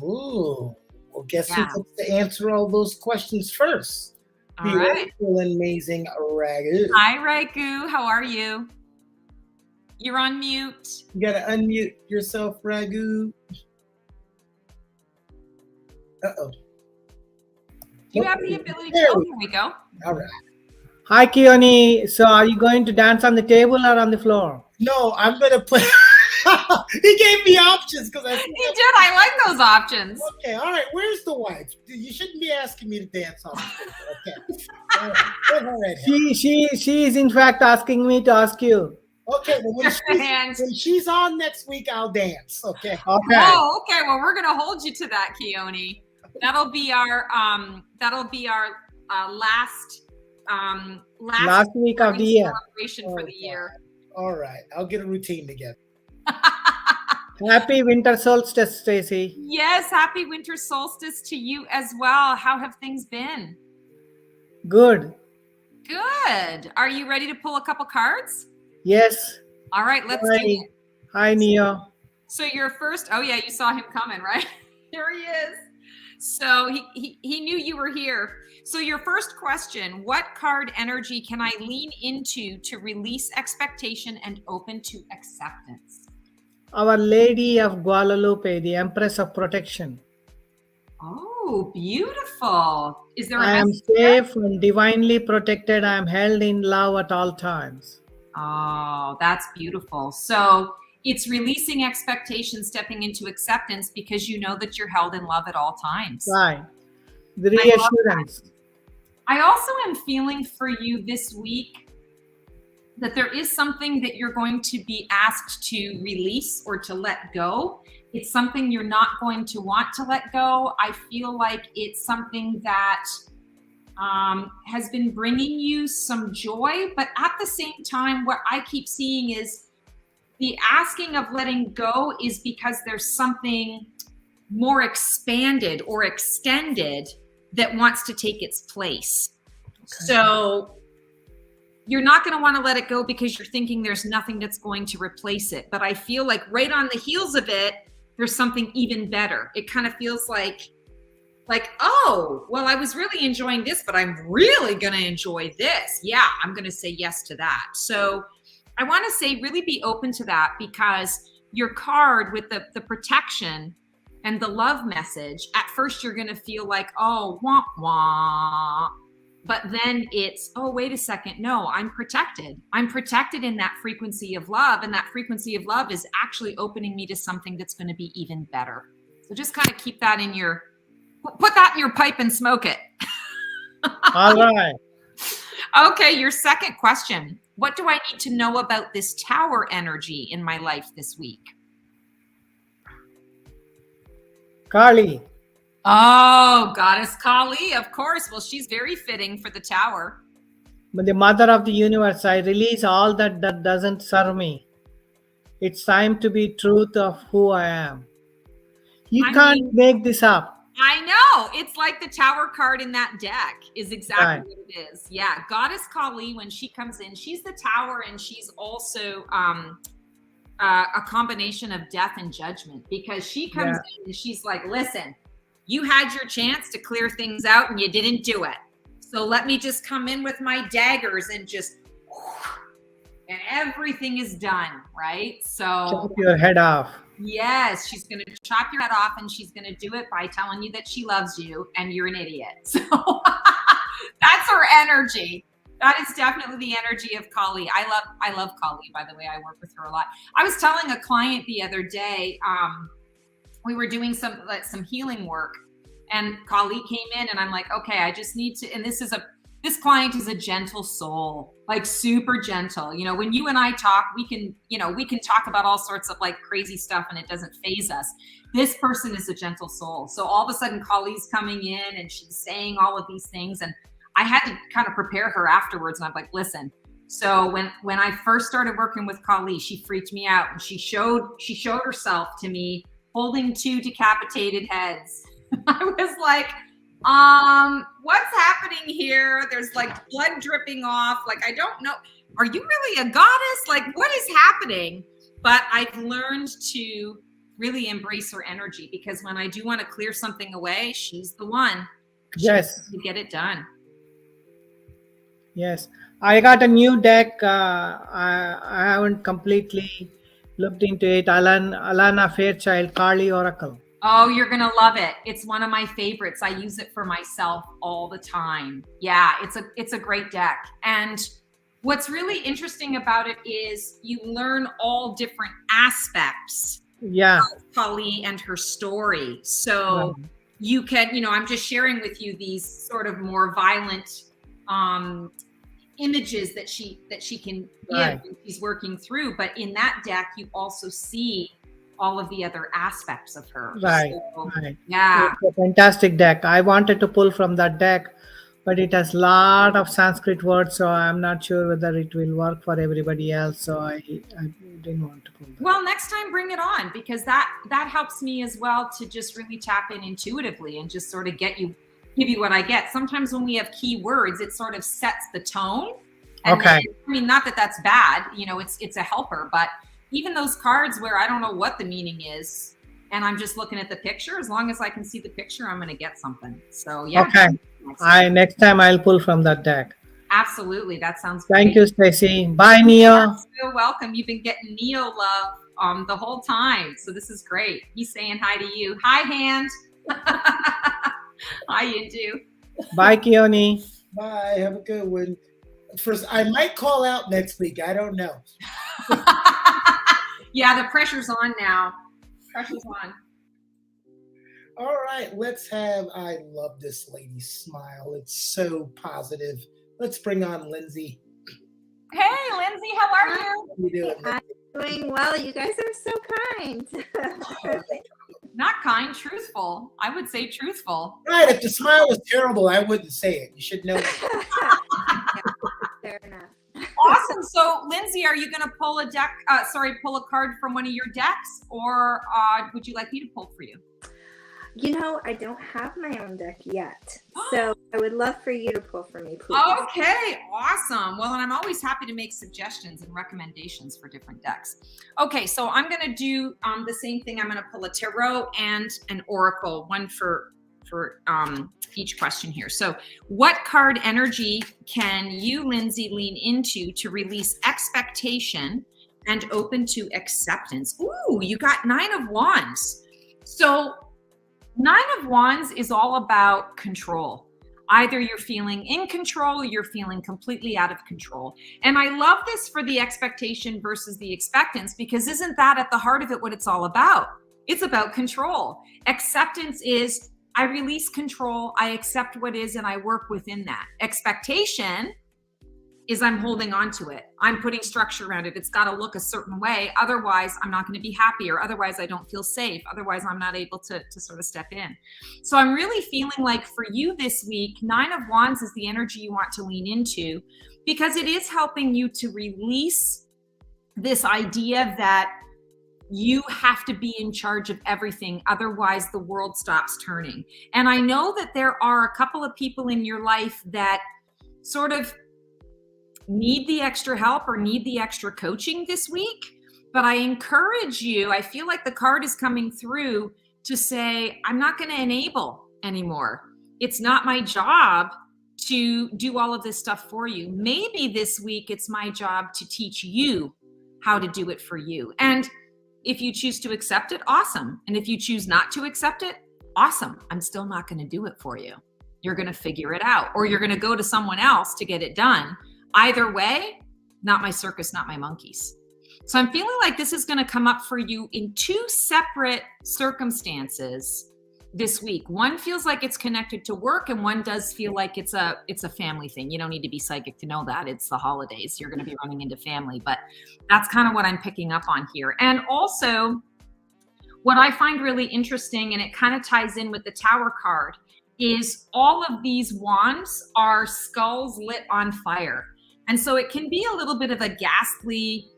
[SPEAKER 2] Ooh. Well, guess who
[SPEAKER 1] Yeah.
[SPEAKER 2] gets to answer all those questions first?
[SPEAKER 1] All
[SPEAKER 2] The
[SPEAKER 1] right.
[SPEAKER 2] wonderful and amazing Ragu.
[SPEAKER 1] Hi, Raiku. How are you? You're on mute.
[SPEAKER 2] You gotta unmute yourself, Ragu. Uh-oh.
[SPEAKER 1] Do you have the ability to?
[SPEAKER 2] There
[SPEAKER 1] Oh,
[SPEAKER 2] we
[SPEAKER 1] here we go.
[SPEAKER 2] All right.
[SPEAKER 3] Hi, Keone. So, are you going to dance on the table or on the floor?
[SPEAKER 2] No, I'm gonna put. He gave me options because I.
[SPEAKER 1] You did. I like those options.
[SPEAKER 2] Okay, all right. Where's the wife? You shouldn't be asking me to dance on. Okay. All right. Go ahead.
[SPEAKER 3] She is in fact asking me to ask you.
[SPEAKER 2] Okay, well, when she's on next week, I'll dance. Okay.
[SPEAKER 3] Okay.
[SPEAKER 1] Oh, okay. Well, we're gonna hold you to that, Keone. That'll be our last
[SPEAKER 3] week of the year.
[SPEAKER 1] celebration for the year.
[SPEAKER 2] All right, I'll get a routine together.
[SPEAKER 3] Happy winter solstice, Stacy.
[SPEAKER 1] Yes, happy winter solstice to you as well. How have things been?
[SPEAKER 3] Good.
[SPEAKER 1] Good. Are you ready to pull a couple cards?
[SPEAKER 3] Yes.
[SPEAKER 1] All right, let's do
[SPEAKER 3] Hi.
[SPEAKER 1] it.
[SPEAKER 3] Hi, Neo.
[SPEAKER 1] So your first, oh yeah, you saw him coming, right? Here he is. So he knew you were here. So your first question, what card energy can I lean into to release expectation and open to acceptance?
[SPEAKER 3] Our Lady of Guadalupe, the Empress of Protection.
[SPEAKER 1] Oh, beautiful. Is there a
[SPEAKER 3] I am
[SPEAKER 1] message there?
[SPEAKER 3] safe and divinely protected. I am held in love at all times.
[SPEAKER 1] Oh, that's beautiful. So it's releasing expectation, stepping into acceptance because you know that you're held in love at all times.
[SPEAKER 3] Right. The
[SPEAKER 1] I love
[SPEAKER 3] reassurance.
[SPEAKER 1] I also am feeling for you this week that there is something that you're going to be asked to release or to let go. It's something you're not going to want to let go. I feel like it's something that has been bringing you some joy, but at the same time, what I keep seeing is the asking of letting go is because there's something more expanded or extended that wants to take its place. Okay. So you're not going to want to let it go because you're thinking there's nothing that's going to replace it. But I feel like right on the heels of it, there's something even better. It kind of feels like, oh, well, I was really enjoying this, but I'm really going to enjoy this. Yeah, I'm going to say yes to that. So I want to say really be open to that, because your card with the protection and the love message, at first you're going to feel like, oh, wah, wah. But then it's, oh, wait a second. No, I'm protected. I'm protected in that frequency of love. And that frequency of love is actually opening me to something that's going to be even better. So just kind of keep that in your, put that in your pipe and smoke it.
[SPEAKER 3] All right.
[SPEAKER 1] Okay, your second question. What do I need to know about this tower energy in my life this week?
[SPEAKER 3] Kali.
[SPEAKER 1] Oh, Goddess Kali, of course. Well, she's very fitting for the tower.
[SPEAKER 3] But the Mother of the Universe, I release all that doesn't serve me. It's time to be truth of who I am. You can't make this up.
[SPEAKER 1] I know. It's like the tower card in that deck is exactly what it is. Yeah. Goddess Kali, when she comes in, she's the tower, and she's also a combination of death and judgment, because she comes in and she's like, listen, you had your chance to clear things out and you didn't do it. So let me just come in with my daggers and just, and everything is done, right? So
[SPEAKER 3] chop your head off.
[SPEAKER 1] Yes, she's going to chop your head off, and she's going to do it by telling you that she loves you and you're an idiot. So that's her energy. That is definitely the energy of Kali. I love Kali, by the way. I work with her a lot. I was telling a client the other day, we were doing some healing work, and Kali came in, and I'm like, okay, I just need to, and this client is a gentle soul, like super gentle. You know, when you and I talk, we can talk about all sorts of like crazy stuff and it doesn't faze us. This person is a gentle soul. So all of a sudden Kali's coming in and she's saying all of these things, and I had to kind of prepare her afterwards. And I'm like, listen, so when I first started working with Kali, she freaked me out, and she showed herself to me holding 2 decapitated heads. I was like, what's happening here? There's like blood dripping off. Like, I don't know. Are you really a goddess? Like, what is happening? But I've learned to really embrace her energy, because when I do want to clear something away, she's the one.
[SPEAKER 3] Yes.
[SPEAKER 1] To get it done.
[SPEAKER 3] Yes. I got a new deck. I haven't completely looked into it. Alana Fairchild, Kali Oracle.
[SPEAKER 1] Oh, you're going to love it. It's one of my favorites. I use it for myself all the time. Yeah, it's a great deck. And what's really interesting about it is you learn all different aspects
[SPEAKER 3] Yeah.
[SPEAKER 1] of Kali and her story. So you can, I'm just sharing with you these sort of more violent images that she can give when she's working through. But in that deck, you also see all of the other aspects of her.
[SPEAKER 3] Right.
[SPEAKER 1] So,
[SPEAKER 3] Right.
[SPEAKER 1] yeah.
[SPEAKER 3] It's a fantastic deck. I wanted to pull from that deck, but it has a lot of Sanskrit words, so I'm not sure whether it will work for everybody else. So I didn't want to pull that.
[SPEAKER 1] Well, next time bring it on, because that helps me as well to just really tap in intuitively and just sort of give you what I get. Sometimes when we have key words, it sort of sets the tone. And
[SPEAKER 3] Okay.
[SPEAKER 1] then, I mean, not that that's bad, it's a helper, but even those cards where I don't know what the meaning is, and I'm just looking at the picture, as long as I can see the picture, I'm going to get something. So yeah.
[SPEAKER 3] Okay. Next time I'll pull from that deck.
[SPEAKER 1] Absolutely. That sounds great.
[SPEAKER 3] Thank you, Stacy. Bye, Neo.
[SPEAKER 1] You're welcome. You've been getting Neo love the whole time. So this is great. He's saying hi to you. Hi, Hand. Hi, you do.
[SPEAKER 3] Bye, Keone.
[SPEAKER 2] Bye. Have a good one. First, I might call out next week. I don't know.
[SPEAKER 1] Yeah, the pressure's on now. Pressure's on.
[SPEAKER 2] All right, I love this lady's smile. It's so positive. Let's bring on Lindsay.
[SPEAKER 1] Hey, Lindsay, how are you?
[SPEAKER 2] How you doing,
[SPEAKER 4] I'm
[SPEAKER 2] Lindsay?
[SPEAKER 4] doing well. You guys are so kind.
[SPEAKER 1] Not kind, truthful. I would say truthful.
[SPEAKER 2] Right, if the smile was terrible, I wouldn't say it. You should know.
[SPEAKER 4] Fair enough.
[SPEAKER 1] Awesome. So, Lindsay, are you going to pull a card from one of your decks, or would you like me to pull for you?
[SPEAKER 4] I don't have my own deck yet. So I would love for you to pull for me, please.
[SPEAKER 1] Okay, awesome. Well, and I'm always happy to make suggestions and recommendations for different decks. Okay, so I'm going to do the same thing. I'm going to pull a tarot and an oracle, one for each question here. So what card energy can you, Lindsay, lean into to release expectation and open to acceptance? Ooh, you got 9 of Wands. So 9 of Wands is all about control. Either you're feeling in control or you're feeling completely out of control. And I love this for the expectation versus the expectance, because isn't that at the heart of it what it's all about? It's about control. Acceptance is I release control, I accept what is, and I work within that. Expectation is I'm holding on to it. I'm putting structure around it. It's got to look a certain way. Otherwise, I'm not going to be happy, or otherwise I don't feel safe. Otherwise, I'm not able to sort of step in. So I'm really feeling like for you this week, 9 of Wands is the energy you want to lean into, because it is helping you to release this idea that you have to be in charge of everything. Otherwise, the world stops turning. And I know that there are a couple of people in your life that sort of need the extra help or need the extra coaching this week. But I encourage you, I feel like the card is coming through to say, I'm not going to enable anymore. It's not my job to do all of this stuff for you. Maybe this week it's my job to teach you how to do it for you. And if you choose to accept it, awesome. And if you choose not to accept it, awesome. I'm still not going to do it for you. You're going to figure it out, or you're going to go to someone else to get it done. Either way, not my circus, not my monkeys. So I'm feeling like this is going to come up for you in 2 separate circumstances this week. One feels like it's connected to work, and one does feel like it's a family thing. You don't need to be psychic to know that. It's the holidays. You're going to be running into family, but that's kind of what I'm picking up on here. And also, what I find really interesting, and it kind of ties in with the Tower card, is all of these wands are skulls lit on fire. And so it can be a little bit of a ghastly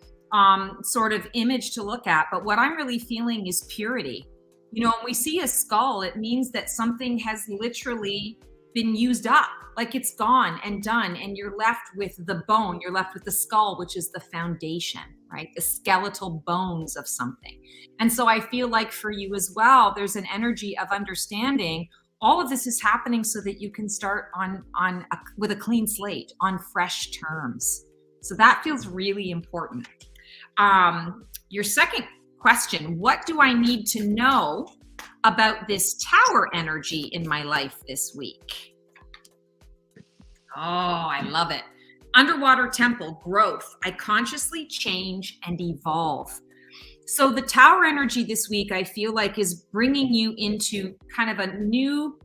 [SPEAKER 1] sort of image to look at. But what I'm really feeling is purity. When we see a skull, it means that something has literally been used up, like it's gone and done, and you're left with the bone, you're left with the skull, which is the foundation. right? The skeletal bones of something. And so I feel like for you as well, there's an energy of understanding all of this is happening so that you can start with a clean slate on fresh terms. So that feels really important. Your second question, what do I need to know about this tower energy in my life this week? Oh, I love it. Underwater temple, growth. I consciously change and evolve. So the tower energy this week, I feel like, is bringing you into kind of a new,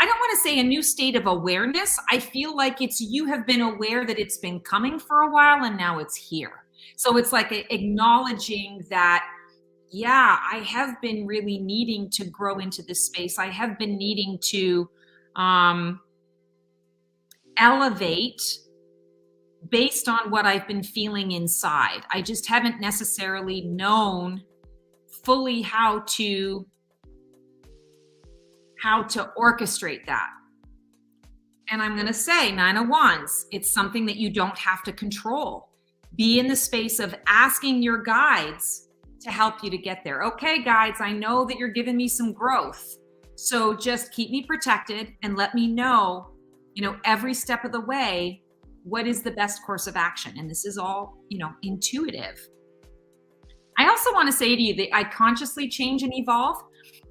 [SPEAKER 1] I don't want to say a new state of awareness. I feel like you have been aware that it's been coming for a while and now it's here. So it's like acknowledging that, yeah, I have been really needing to grow into this space. I have been needing to elevate based on what I've been feeling inside. I just haven't necessarily known fully how to orchestrate that. And I'm going to say, 9 of Wands, it's something that you don't have to control. Be in the space of asking your guides to help you to get there. Okay, guides, I know that you're giving me some growth. So just keep me protected and let me know, every step of the way, what is the best course of action? And this is all, intuitive. I also want to say to you that I consciously change and evolve.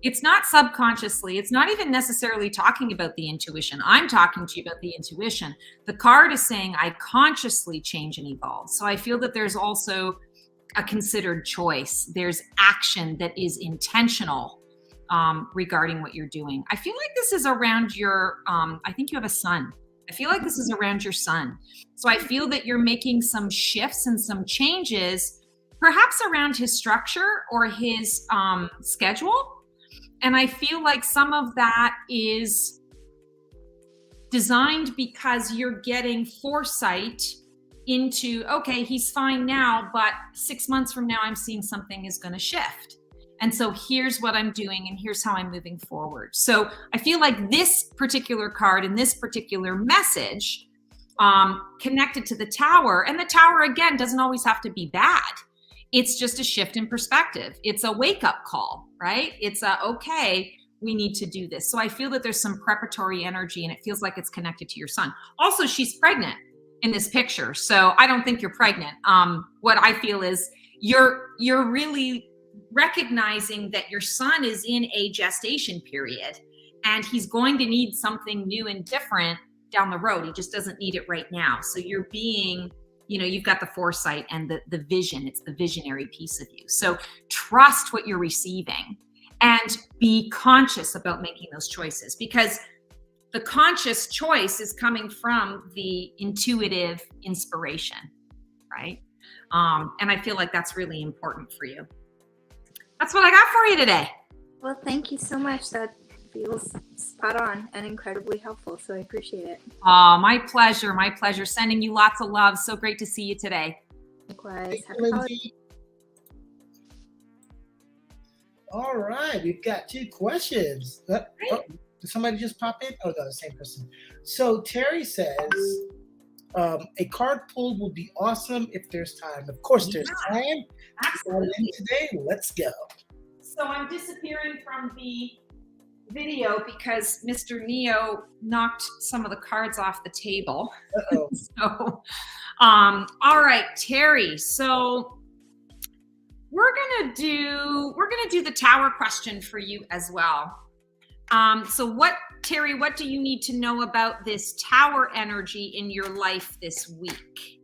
[SPEAKER 1] It's not subconsciously. It's not even necessarily talking about the intuition. I'm talking to you about the intuition. The card is saying I consciously change and evolve. So I feel that there's also a considered choice. There's action that is intentional regarding what you're doing. I feel like this is around your, I think you have a son. I feel like this is around your son. So I feel that you're making some shifts and some changes, perhaps around his structure or his schedule. And I feel like some of that is designed because you're getting foresight into, okay, he's fine now, but 6 months from now, I'm seeing something is going to shift. And so here's what I'm doing and here's how I'm moving forward. So I feel like this particular card and this particular message connected to the tower, and the tower, again, doesn't always have to be bad. It's just a shift in perspective. It's a wake-up call, right? It's okay, we need to do this. So I feel that there's some preparatory energy and it feels like it's connected to your son. Also, she's pregnant in this picture. So I don't think you're pregnant. What I feel is you're really recognizing that your son is in a gestation period and he's going to need something new and different down the road. He just doesn't need it right now. So you're being, you've got the foresight and the vision. It's the visionary piece of you. So trust what you're receiving and be conscious about making those choices, because the conscious choice is coming from the intuitive inspiration, right? And I feel like that's really important for you. That's what I got for you today.
[SPEAKER 4] Well, thank you so much. That feels spot on and incredibly helpful. So I appreciate it.
[SPEAKER 1] Oh, my pleasure. My pleasure. Sending you lots of love. So great to see you today.
[SPEAKER 4] Likewise.
[SPEAKER 2] Thank you, Lindsay. All right. We've got 2 questions. Did somebody just pop in? Oh, no, the same person. So Terry says, a card pulled will be awesome if there's time. Of course, there's time.
[SPEAKER 1] Absolutely.
[SPEAKER 2] Today, let's go.
[SPEAKER 1] So I'm disappearing from the video because Mr. Neo knocked some of the cards off the table.
[SPEAKER 2] Uh-oh.
[SPEAKER 1] So, all right, Terry. So we're gonna do the tower question for you as well. So Terry, what do you need to know about this tower energy in your life this week?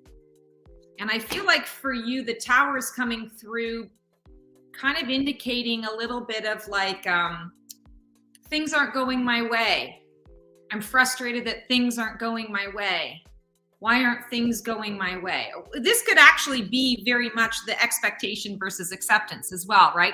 [SPEAKER 1] And I feel like for you, the tower is coming through kind of indicating a little bit of like, things aren't going my way. I'm frustrated that things aren't going my way. Why aren't things going my way? This could actually be very much the expectation versus acceptance as well, right?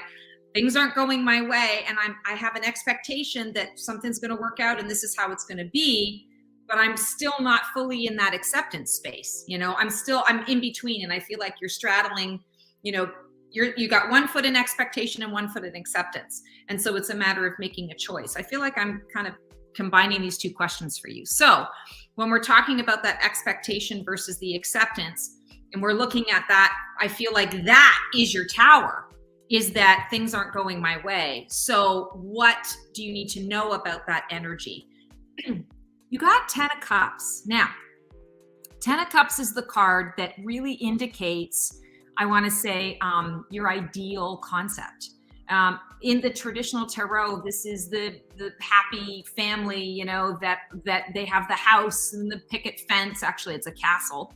[SPEAKER 1] Things aren't going my way and I have an expectation that something's going to work out and this is how it's going to be, but I'm still not fully in that acceptance space. I'm in between, and I feel like you're straddling, you got 1 foot in expectation and 1 foot in acceptance. And so it's a matter of making a choice. I feel like I'm kind of combining these 2 questions for you. So when we're talking about that expectation versus the acceptance, and we're looking at that, I feel like that is your tower, is that things aren't going my way. So what do you need to know about that energy? You got 10 of Cups. Now, 10 of Cups is the card that really indicates, I want to say, your ideal concept. In the traditional tarot, this is the happy family, you know, that they have the house and the picket fence. Actually, it's a castle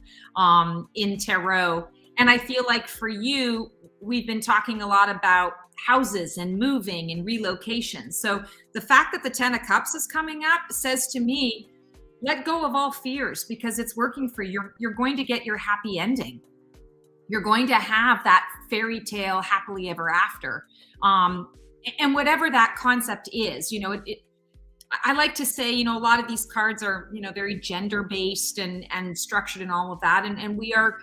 [SPEAKER 1] in tarot. And I feel like for you, we've been talking a lot about houses and moving and relocation. So the fact that the 10 of Cups is coming up says to me, let go of all fears, because it's working for you. You're going to get your happy ending. You're going to have that fairy tale happily ever after. And whatever that concept is, you know, I like to say, you know, a lot of these cards are, you know, very gender based and structured and all of that. And we are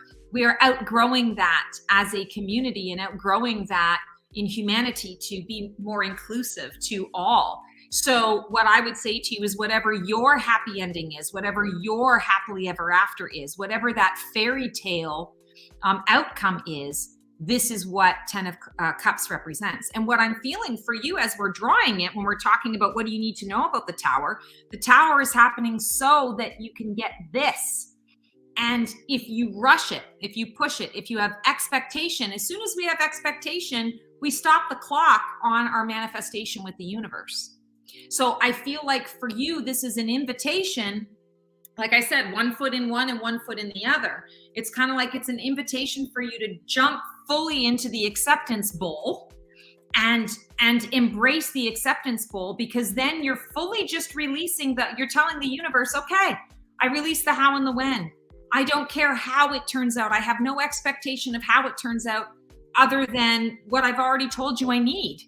[SPEAKER 1] outgrowing that as a community, and outgrowing that in humanity to be more inclusive to all. So what I would say to you is, whatever your happy ending is, whatever your happily ever after is, whatever that fairy tale outcome is, this is what 10 of Cups represents. And what I'm feeling for you as we're drawing it, when we're talking about what do you need to know about the tower is happening so that you can get this. And if you rush it, if you push it, if you have expectation, as soon as we have expectation, we stop the clock on our manifestation with the universe. So I feel like for you, this is an invitation. Like I said, 1 foot in one and 1 foot in the other. It's kind of like it's an invitation for you to jump fully into the acceptance bowl and embrace the acceptance bowl, because then you're fully just releasing you're telling the universe, okay, I release the how and the when. I don't care how it turns out. I have no expectation of how it turns out other than what I've already told you I need.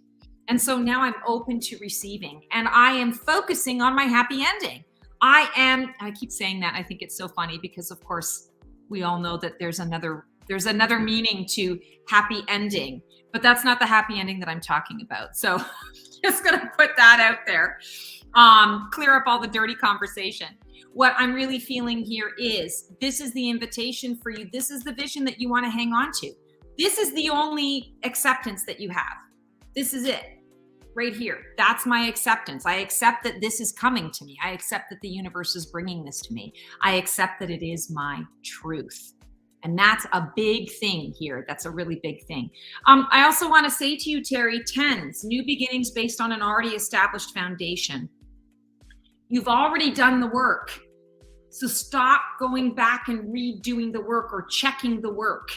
[SPEAKER 1] And so now I'm open to receiving, and I am focusing on my happy ending. I keep saying that. I think it's so funny because, of course, we all know that there's another meaning to happy ending, but that's not the happy ending that I'm talking about. So just going to put that out there. Clear up all the dirty conversation. What I'm really feeling here is, this is the invitation for you. This is the vision that you want to hang on to. This is the only acceptance that you have. This is it. Right here. That's my acceptance. I accept that this is coming to me. I accept that the universe is bringing this to me. I accept that it is my truth. And that's a big thing here. That's a really big thing. I also want to say to you, Terry, 10s, new beginnings based on an already established foundation. You've already done the work. So stop going back and redoing the work or checking the work.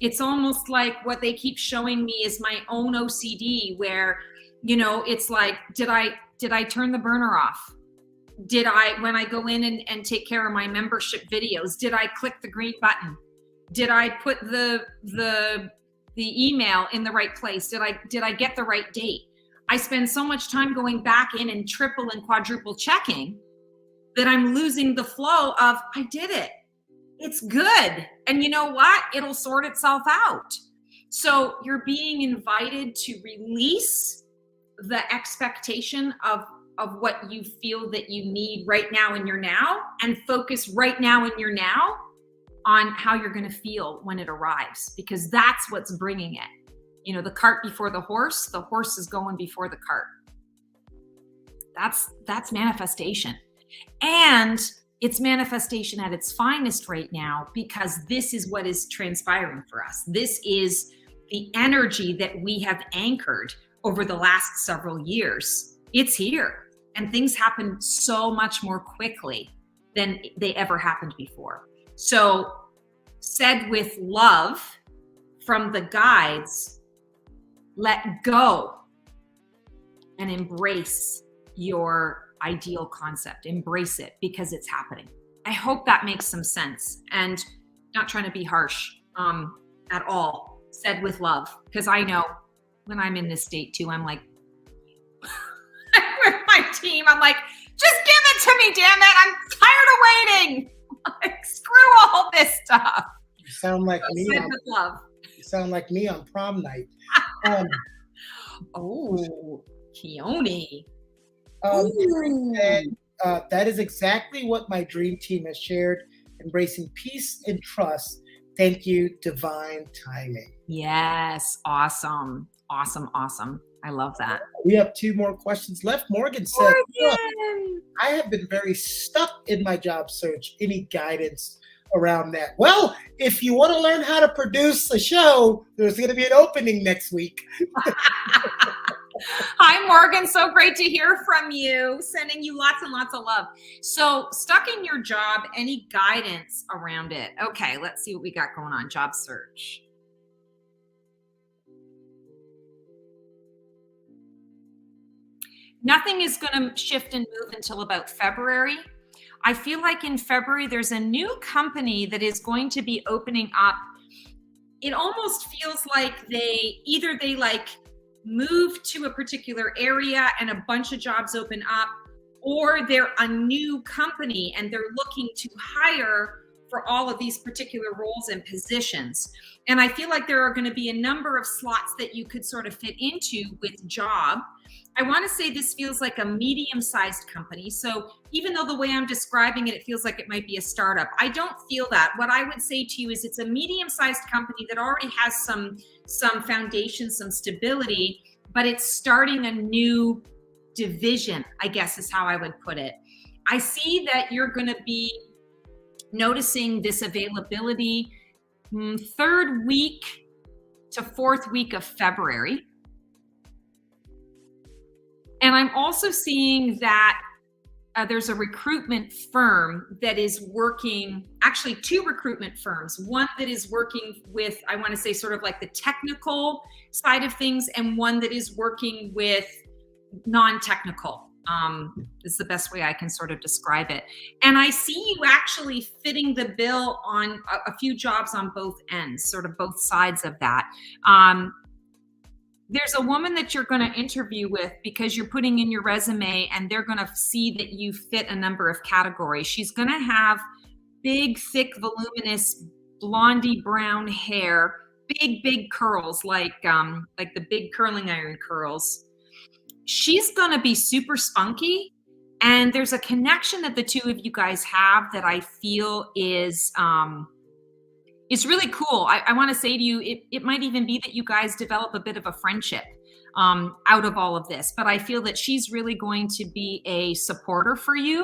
[SPEAKER 1] It's almost like what they keep showing me is my own OCD, where, you know, it's like, did I turn the burner off? Did I, when I go in and take care of my membership videos, did I click the green button? Did I put the email in the right place? Did I get the right date? I spend so much time going back in and triple and quadruple checking that I'm losing the flow of, I did it. It's good. And you know what? It'll sort itself out. So you're being invited to release the expectation of what you feel that you need right now in your now, and focus right now in your now on how you're going to feel when it arrives, because that's what's bringing it. You know, the cart before the horse is going before the cart. That's manifestation. And it's manifestation at its finest right now, because this is what is transpiring for us. This is the energy that we have anchored over the last several years. It's here, and things happen so much more quickly than they ever happened before. So, said with love from the guides, let go and embrace your ideal concept. Embrace it, because it's happening. I hope that makes some sense, and not trying to be harsh at all. Said with love, because I know when I'm in this state too, I'm like, with my team, I'm like, just give it to me, damn it. I'm tired of waiting. Like, screw all this stuff.
[SPEAKER 2] You sound like me.
[SPEAKER 1] Said with love.
[SPEAKER 2] You sound like me on prom night.
[SPEAKER 1] Oh, Keone.
[SPEAKER 2] That is exactly what my dream team has shared, embracing peace and trust Thank you, divine timing.
[SPEAKER 1] Yes. Awesome. Awesome. Awesome. I love that.
[SPEAKER 2] We have 2 more questions left. Morgan said, "Look,
[SPEAKER 1] Morgan!
[SPEAKER 2] I have been very stuck in my job search. Any guidance around that?" Well, if you want to learn how to produce a show, there's going to be an opening next week.
[SPEAKER 1] Hi, Morgan. So great to hear from you. Sending you lots and lots of love. So, stuck in your job, any guidance around it? Okay, let's see what we got going on. Job search. Nothing is going to shift and move until about February. I feel like in February, there's a new company that is going to be opening up. It almost feels like they like move to a particular area and a bunch of jobs open up, or they're a new company and they're looking to hire for all of these particular roles and positions. And I feel like there are going to be a number of slots that you could sort of fit into with job. I want to say this feels like a medium-sized company. So even though the way I'm describing it, it feels like it might be a startup, I don't feel that. What I would say to you is it's a medium-sized company that already has some foundation, some stability, but it's starting a new division, I guess is how I would put it. I see that you're going to be noticing this availability 3rd week to 4th week of February. And I'm also seeing that there's a recruitment firm that is working, actually 2 recruitment firms, one that is working with, I want to say sort of like the technical side of things, and one that is working with non-technical. Is the best way I can sort of describe it. And I see you actually fitting the bill on a few jobs on both ends, sort of both sides of that. There's a woman that you're going to interview with because you're putting in your resume and they're going to see that you fit a number of categories. She's going to have big, thick, voluminous, blondie brown hair, big curls, like the big curling iron curls. She's going to be super spunky. And there's a connection that the 2 of you guys have that I feel is really cool. I want to say to you, it might even be that you guys develop a bit of a friendship out of all of this. But I feel that she's really going to be a supporter for you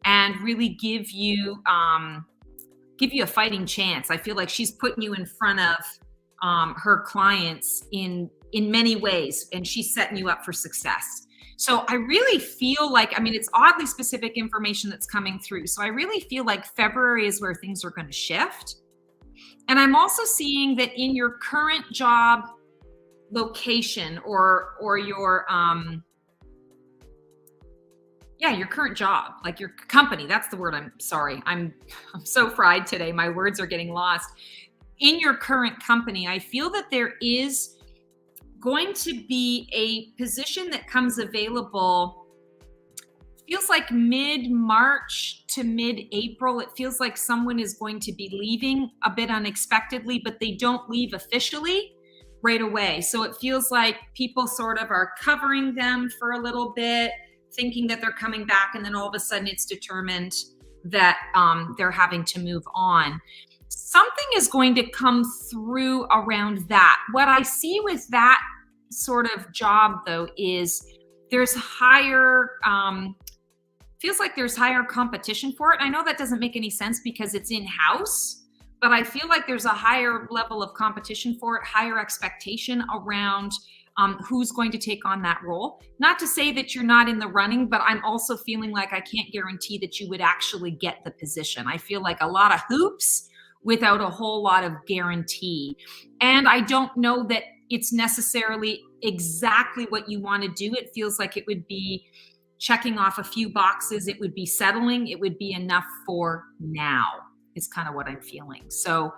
[SPEAKER 1] and really give you a fighting chance. I feel like she's putting you in front of her clients in many ways, and she's setting you up for success. So I really feel like, I mean, it's oddly specific information that's coming through. So I really feel like February is where things are going to shift. And I'm also seeing that in your current job location or your your current job, like your company, that's the word. I'm sorry. I'm so fried today. My words are getting lost. In your current company, I feel that there is going to be a position that comes available, feels like mid-March to mid-April. It feels like someone is going to be leaving a bit unexpectedly, but they don't leave officially right away. So it feels like people sort of are covering them for a little bit, thinking that they're coming back, and then all of a sudden it's determined that they're having to move on. Something is going to come through around that. What I see with that sort of job, though, is there's feels like there's higher competition for it. I know that doesn't make any sense because it's in-house, but I feel like there's a higher level of competition for it, higher expectation around who's going to take on that role. Not to say that you're not in the running, but I'm also feeling like I can't guarantee that you would actually get the position. I feel like a lot of hoops without a whole lot of guarantee. And I don't know that it's necessarily exactly what you want to do. It feels like it would be checking off a few boxes. It would be settling. It would be enough for now, is kind of what I'm feeling. So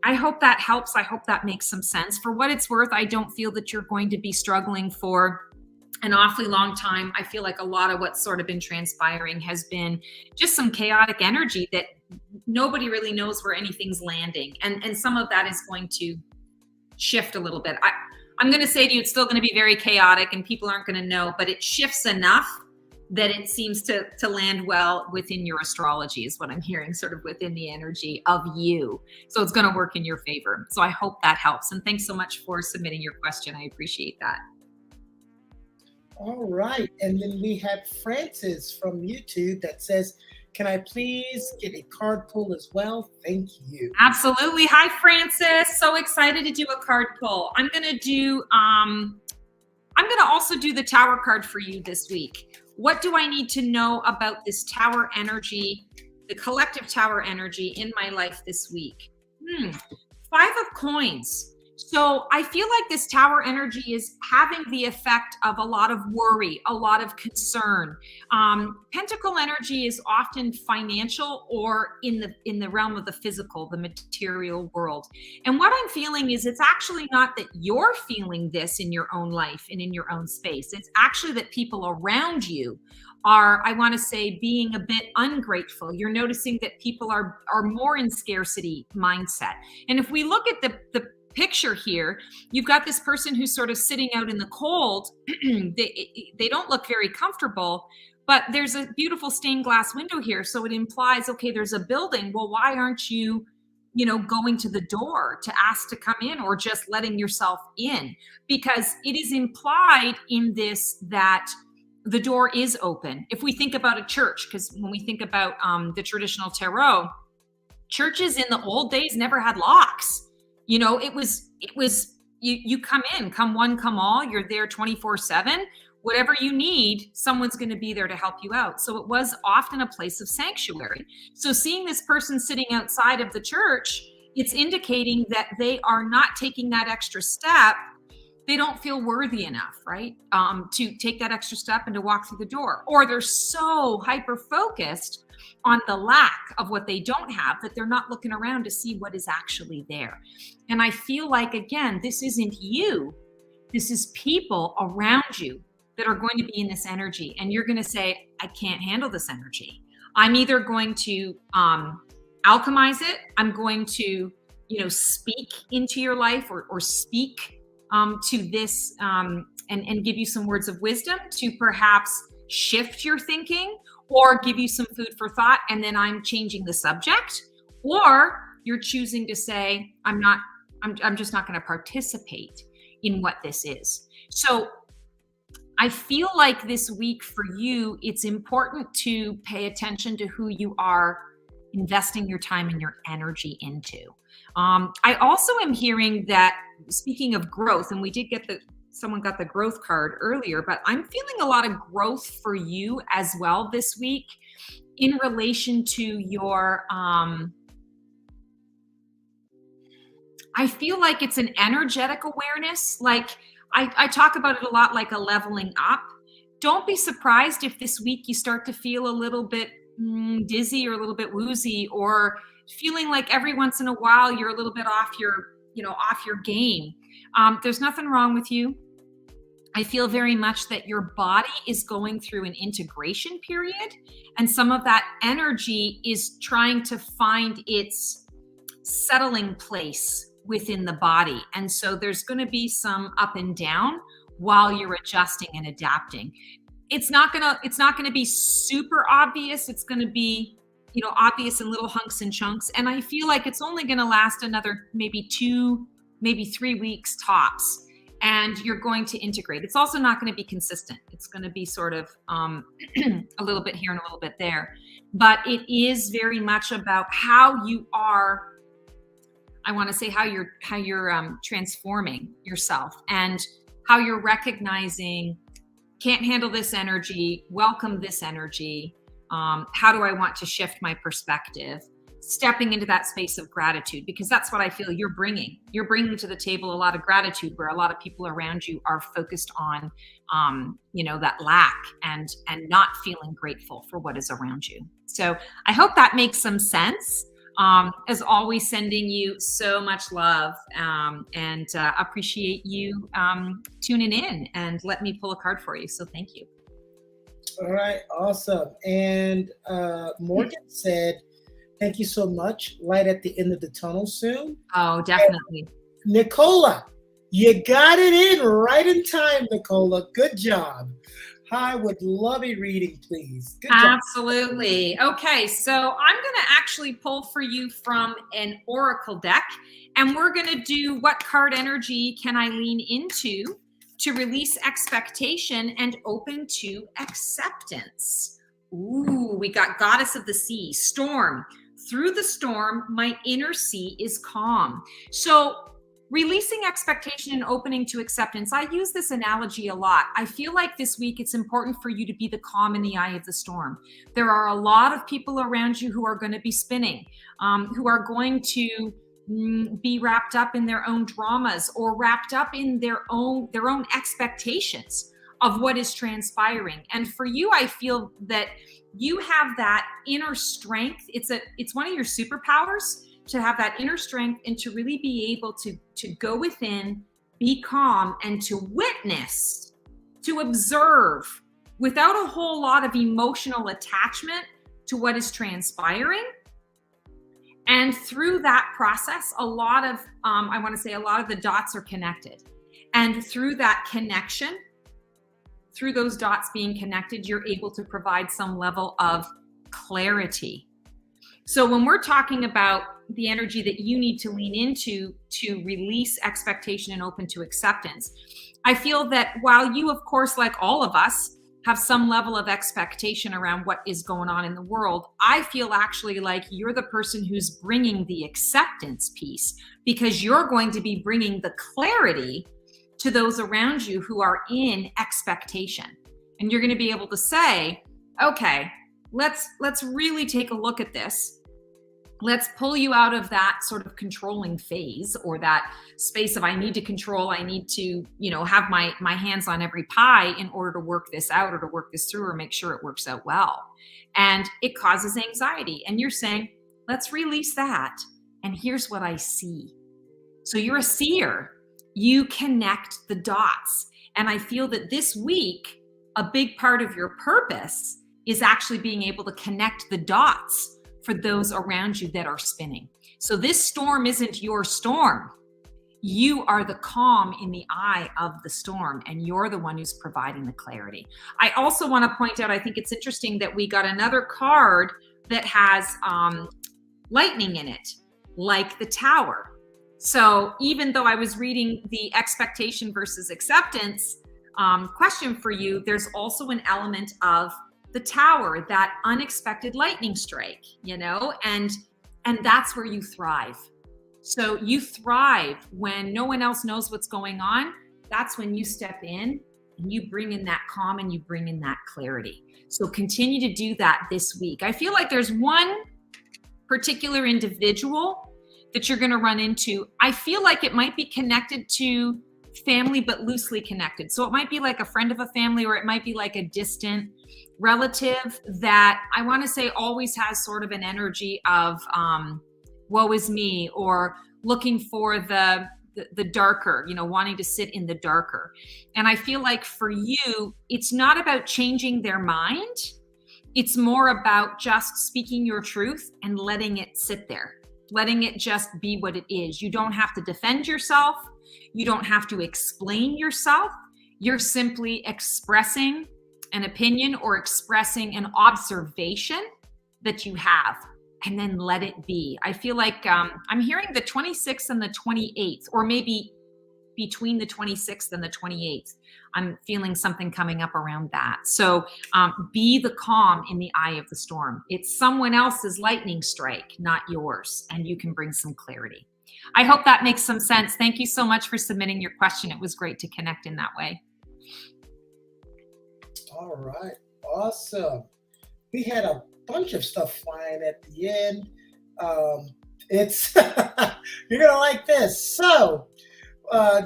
[SPEAKER 1] I hope that helps. I hope that makes some sense. For what it's worth, I don't feel that you're going to be struggling for an awfully long time. I feel like a lot of what's sort of been transpiring has been just some chaotic energy that nobody really knows where anything's landing. And some of that is going to shift a little bit. I'm going to say to you, it's still going to be very chaotic and people aren't going to know, but it shifts enough that it seems to land well within your astrology is what I'm hearing, sort of within the energy of you. So it's going to work in your favor. So I hope that helps. And thanks so much for submitting your question. I appreciate that.
[SPEAKER 2] All right. And then we have Francis from YouTube that says, can I please get a card pull as well? Thank you.
[SPEAKER 1] Absolutely. Hi, Francis. So excited to do a card pull. I'm going to also do the Tower card for you this week. What do I need to know about this Tower energy, the collective Tower energy in my life this week? 5 of coins. So I feel like this Tower energy is having the effect of a lot of worry, a lot of concern. Pentacle energy is often financial or in the realm of the physical, the material world. And what I'm feeling is it's actually not that you're feeling this in your own life and in your own space. It's actually that people around you are, I want to say, being a bit ungrateful. You're noticing that people are more in scarcity mindset. And if we look at the picture here, you've got this person who's sort of sitting out in the cold. They don't look very comfortable, but there's a beautiful stained glass window here. So it implies, okay, there's a building. Well, why aren't you going to the door to ask to come in, or just letting yourself in? Because it is implied in this that the door is open. If we think about a church, because when we think about the traditional tarot, churches in the old days never had locks. It was you come in, come one, come all. You're there 24/7. Whatever you need, someone's going to be there to help you out. So it was often a place of sanctuary. So seeing this person sitting outside of the church, it's indicating that they are not taking that extra step. They don't feel worthy enough, right? To take that extra step and to walk through the door. Or they're so hyper-focused on the lack of what they don't have that they're not looking around to see what is actually there. And I feel like, again, this isn't you. This is people around you that are going to be in this energy. And you're going to say, I can't handle this energy. I'm either going to alchemize it. I'm going to, speak into your life or speak to this and give you some words of wisdom to perhaps shift your thinking, or give you some food for thought, and then I'm changing the subject. Or you're choosing to say, I'm just not going to participate in what this is. So I feel like this week for you, it's important to pay attention to who you are investing your time and your energy into. I also am hearing that, speaking of growth, and we did get someone got the growth card earlier, but I'm feeling a lot of growth for you as well this week in relation to your, I feel like it's an energetic awareness. Like I talk about it a lot, like a leveling up. Don't be surprised if this week you start to feel a little bit dizzy or a little bit woozy, or feeling like every once in a while you're a little bit off your game. There's nothing wrong with you. I feel very much that your body is going through an integration period, and some of that energy is trying to find its settling place within the body. And so there's going to be some up and down while you're adjusting and adapting. It's not going to be super obvious. It's going to be, obvious in little hunks and chunks. And I feel like it's only going to last another maybe 2, maybe 3 weeks tops. And you're going to integrate. It's also not going to be consistent. It's going to be sort of a little bit here and a little bit there. But it is very much about how you are, I want to say how you're transforming yourself, and how you're recognizing, can't handle this energy, welcome this energy. How do I want to shift my perspective? Stepping into that space of gratitude, because that's what I feel you're bringing. You're bringing to the table a lot of gratitude, where a lot of people around you are focused on, that lack and not feeling grateful for what is around you. So I hope that makes some sense. As always, sending you so much love and appreciate you tuning in and let me pull a card for you. So thank you.
[SPEAKER 2] All right, awesome. And Morgan said, thank you so much. Light at the end of the tunnel soon.
[SPEAKER 1] Oh, definitely.
[SPEAKER 2] And Nicola, you got it in right in time, Nicola. Good job. I would love a reading, please. Good job.
[SPEAKER 1] Absolutely. Okay, so I'm going to actually pull for you from an oracle deck, and we're going to do what card energy can I lean into to release expectation and open to acceptance. Ooh, we got Goddess of the Sea, Storm. Through the storm, my inner sea is calm. So releasing expectation and opening to acceptance. I use this analogy a lot. I feel like this week it's important for you to be the calm in the eye of the storm. There are a lot of people around you who are going to be spinning, who are going to be wrapped up in their own dramas or wrapped up in their own expectations of what is transpiring. And for you, I feel that you have that inner strength. It's one of your superpowers to have that inner strength and to really be able to go within, be calm, and to witness, to observe without a whole lot of emotional attachment to what is transpiring. And through that process, a lot of the dots are connected. And through that connection, through those dots being connected, you're able to provide some level of clarity. So when we're talking about the energy that you need to lean into to release expectation and open to acceptance, I feel that while you, of course, like all of us, have some level of expectation around what is going on in the world, I feel actually like you're the person who's bringing the acceptance piece, because you're going to be bringing the clarity to those around you who are in expectation. And you're going to be able to say, okay, let's really take a look at this. Let's pull you out of that sort of controlling phase, or that space of I need to control, I need to, have my hands on every pie in order to work this out or to work this through or make sure it works out well. And it causes anxiety. And you're saying, let's release that. And here's what I see. So you're a seer. You connect the dots. And I feel that this week, a big part of your purpose is actually being able to connect the dots for those around you that are spinning. So this storm isn't your storm. You are the calm in the eye of the storm, and you're the one who's providing the clarity. I also want to point out, I think it's interesting that we got another card that has lightning in it, like the Tower. So even though I was reading the expectation versus acceptance question for you, there's also an element of the Tower, that unexpected lightning strike, and that's where you thrive. So you thrive when no one else knows what's going on. That's when you step in and you bring in that calm and you bring in that clarity. So continue to do that this week. I feel like there's one particular individual that you're going to run into. I feel like it might be connected to family, but loosely connected. So it might be like a friend of a family, or it might be like a distant relative that I want to say always has sort of an energy of woe is me, or looking for the darker, wanting to sit in the darker. And I feel like for you, it's not about changing their mind. It's more about just speaking your truth and letting it sit there, letting it just be what it is. You don't have to defend yourself. You don't have to explain yourself. You're simply expressing an opinion or expressing an observation that you have, and then let it be. I feel like I'm hearing the 26th and the 28th, or maybe between the 26th and the 28th. I'm feeling something coming up around that. So be the calm in the eye of the storm. It's someone else's lightning strike, not yours, and you can bring some clarity. I hope that makes some sense. Thank you so much for submitting your question. It was great to connect in that way. All
[SPEAKER 2] right. Awesome. We had a bunch of stuff flying at the end. It's you're going to like this. So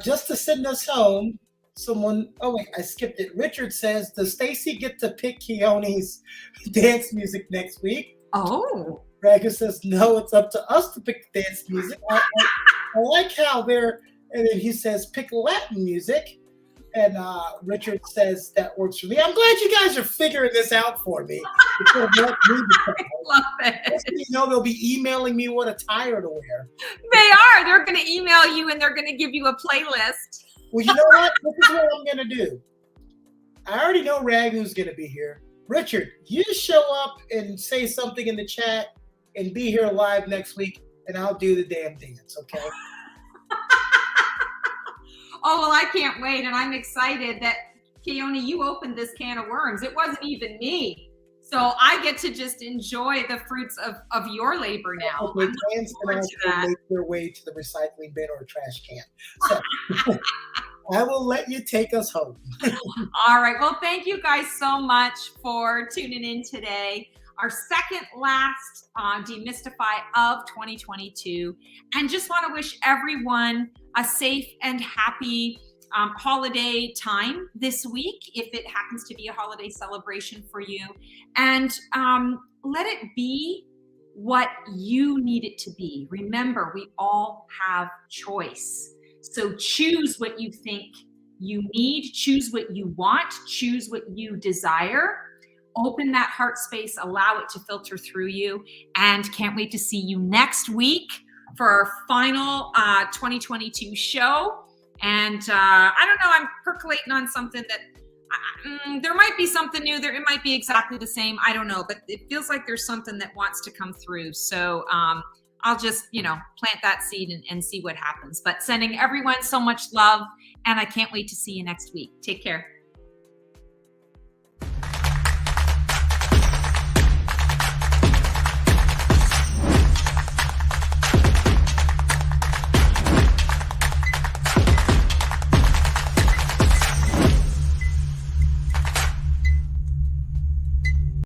[SPEAKER 2] just to send us home, I skipped it. Richard says, does Stacy get to pick Keone's dance music next week?
[SPEAKER 1] Oh.
[SPEAKER 2] Raga says, no, it's up to us to pick the dance music. I like how they're, and then he says, pick Latin music. And Richard says, that works for me. I'm glad you guys are figuring this out for me. I
[SPEAKER 1] love it.
[SPEAKER 2] They'll be emailing me what attire to wear.
[SPEAKER 1] They are. They're going to email you and they're going to give you a playlist.
[SPEAKER 2] Well, you know what? This is what I'm going to do. I already know Ragu's going to be here. Richard, you show up and say something in the chat and be here live next week, and I'll do the damn dance, okay?
[SPEAKER 1] Oh, well, I can't wait. And I'm excited that, Keone, you opened this can of worms. It wasn't even me. So I get to just enjoy the fruits of your labor now.
[SPEAKER 2] Okay, cans can also make their way to the recycling bin or trash can. So I will let you take us home.
[SPEAKER 1] All right. Well, thank you guys so much for tuning in today. Our second last Demystify of 2022. And just want to wish everyone a safe and happy holiday time this week, if it happens to be a holiday celebration for you. And let it be what you need it to be. Remember, we all have choice. So choose what you think you need, choose what you want, choose what you desire. Open that heart space, allow it to filter through you, and can't wait to see you next week for our final 2022 show. And I don't know, I'm percolating on something that there might be something new there. It might be exactly the same. I don't know, but it feels like there's something that wants to come through. So I'll just, plant that seed and see what happens. But sending everyone so much love, and I can't wait to see you next week. Take care.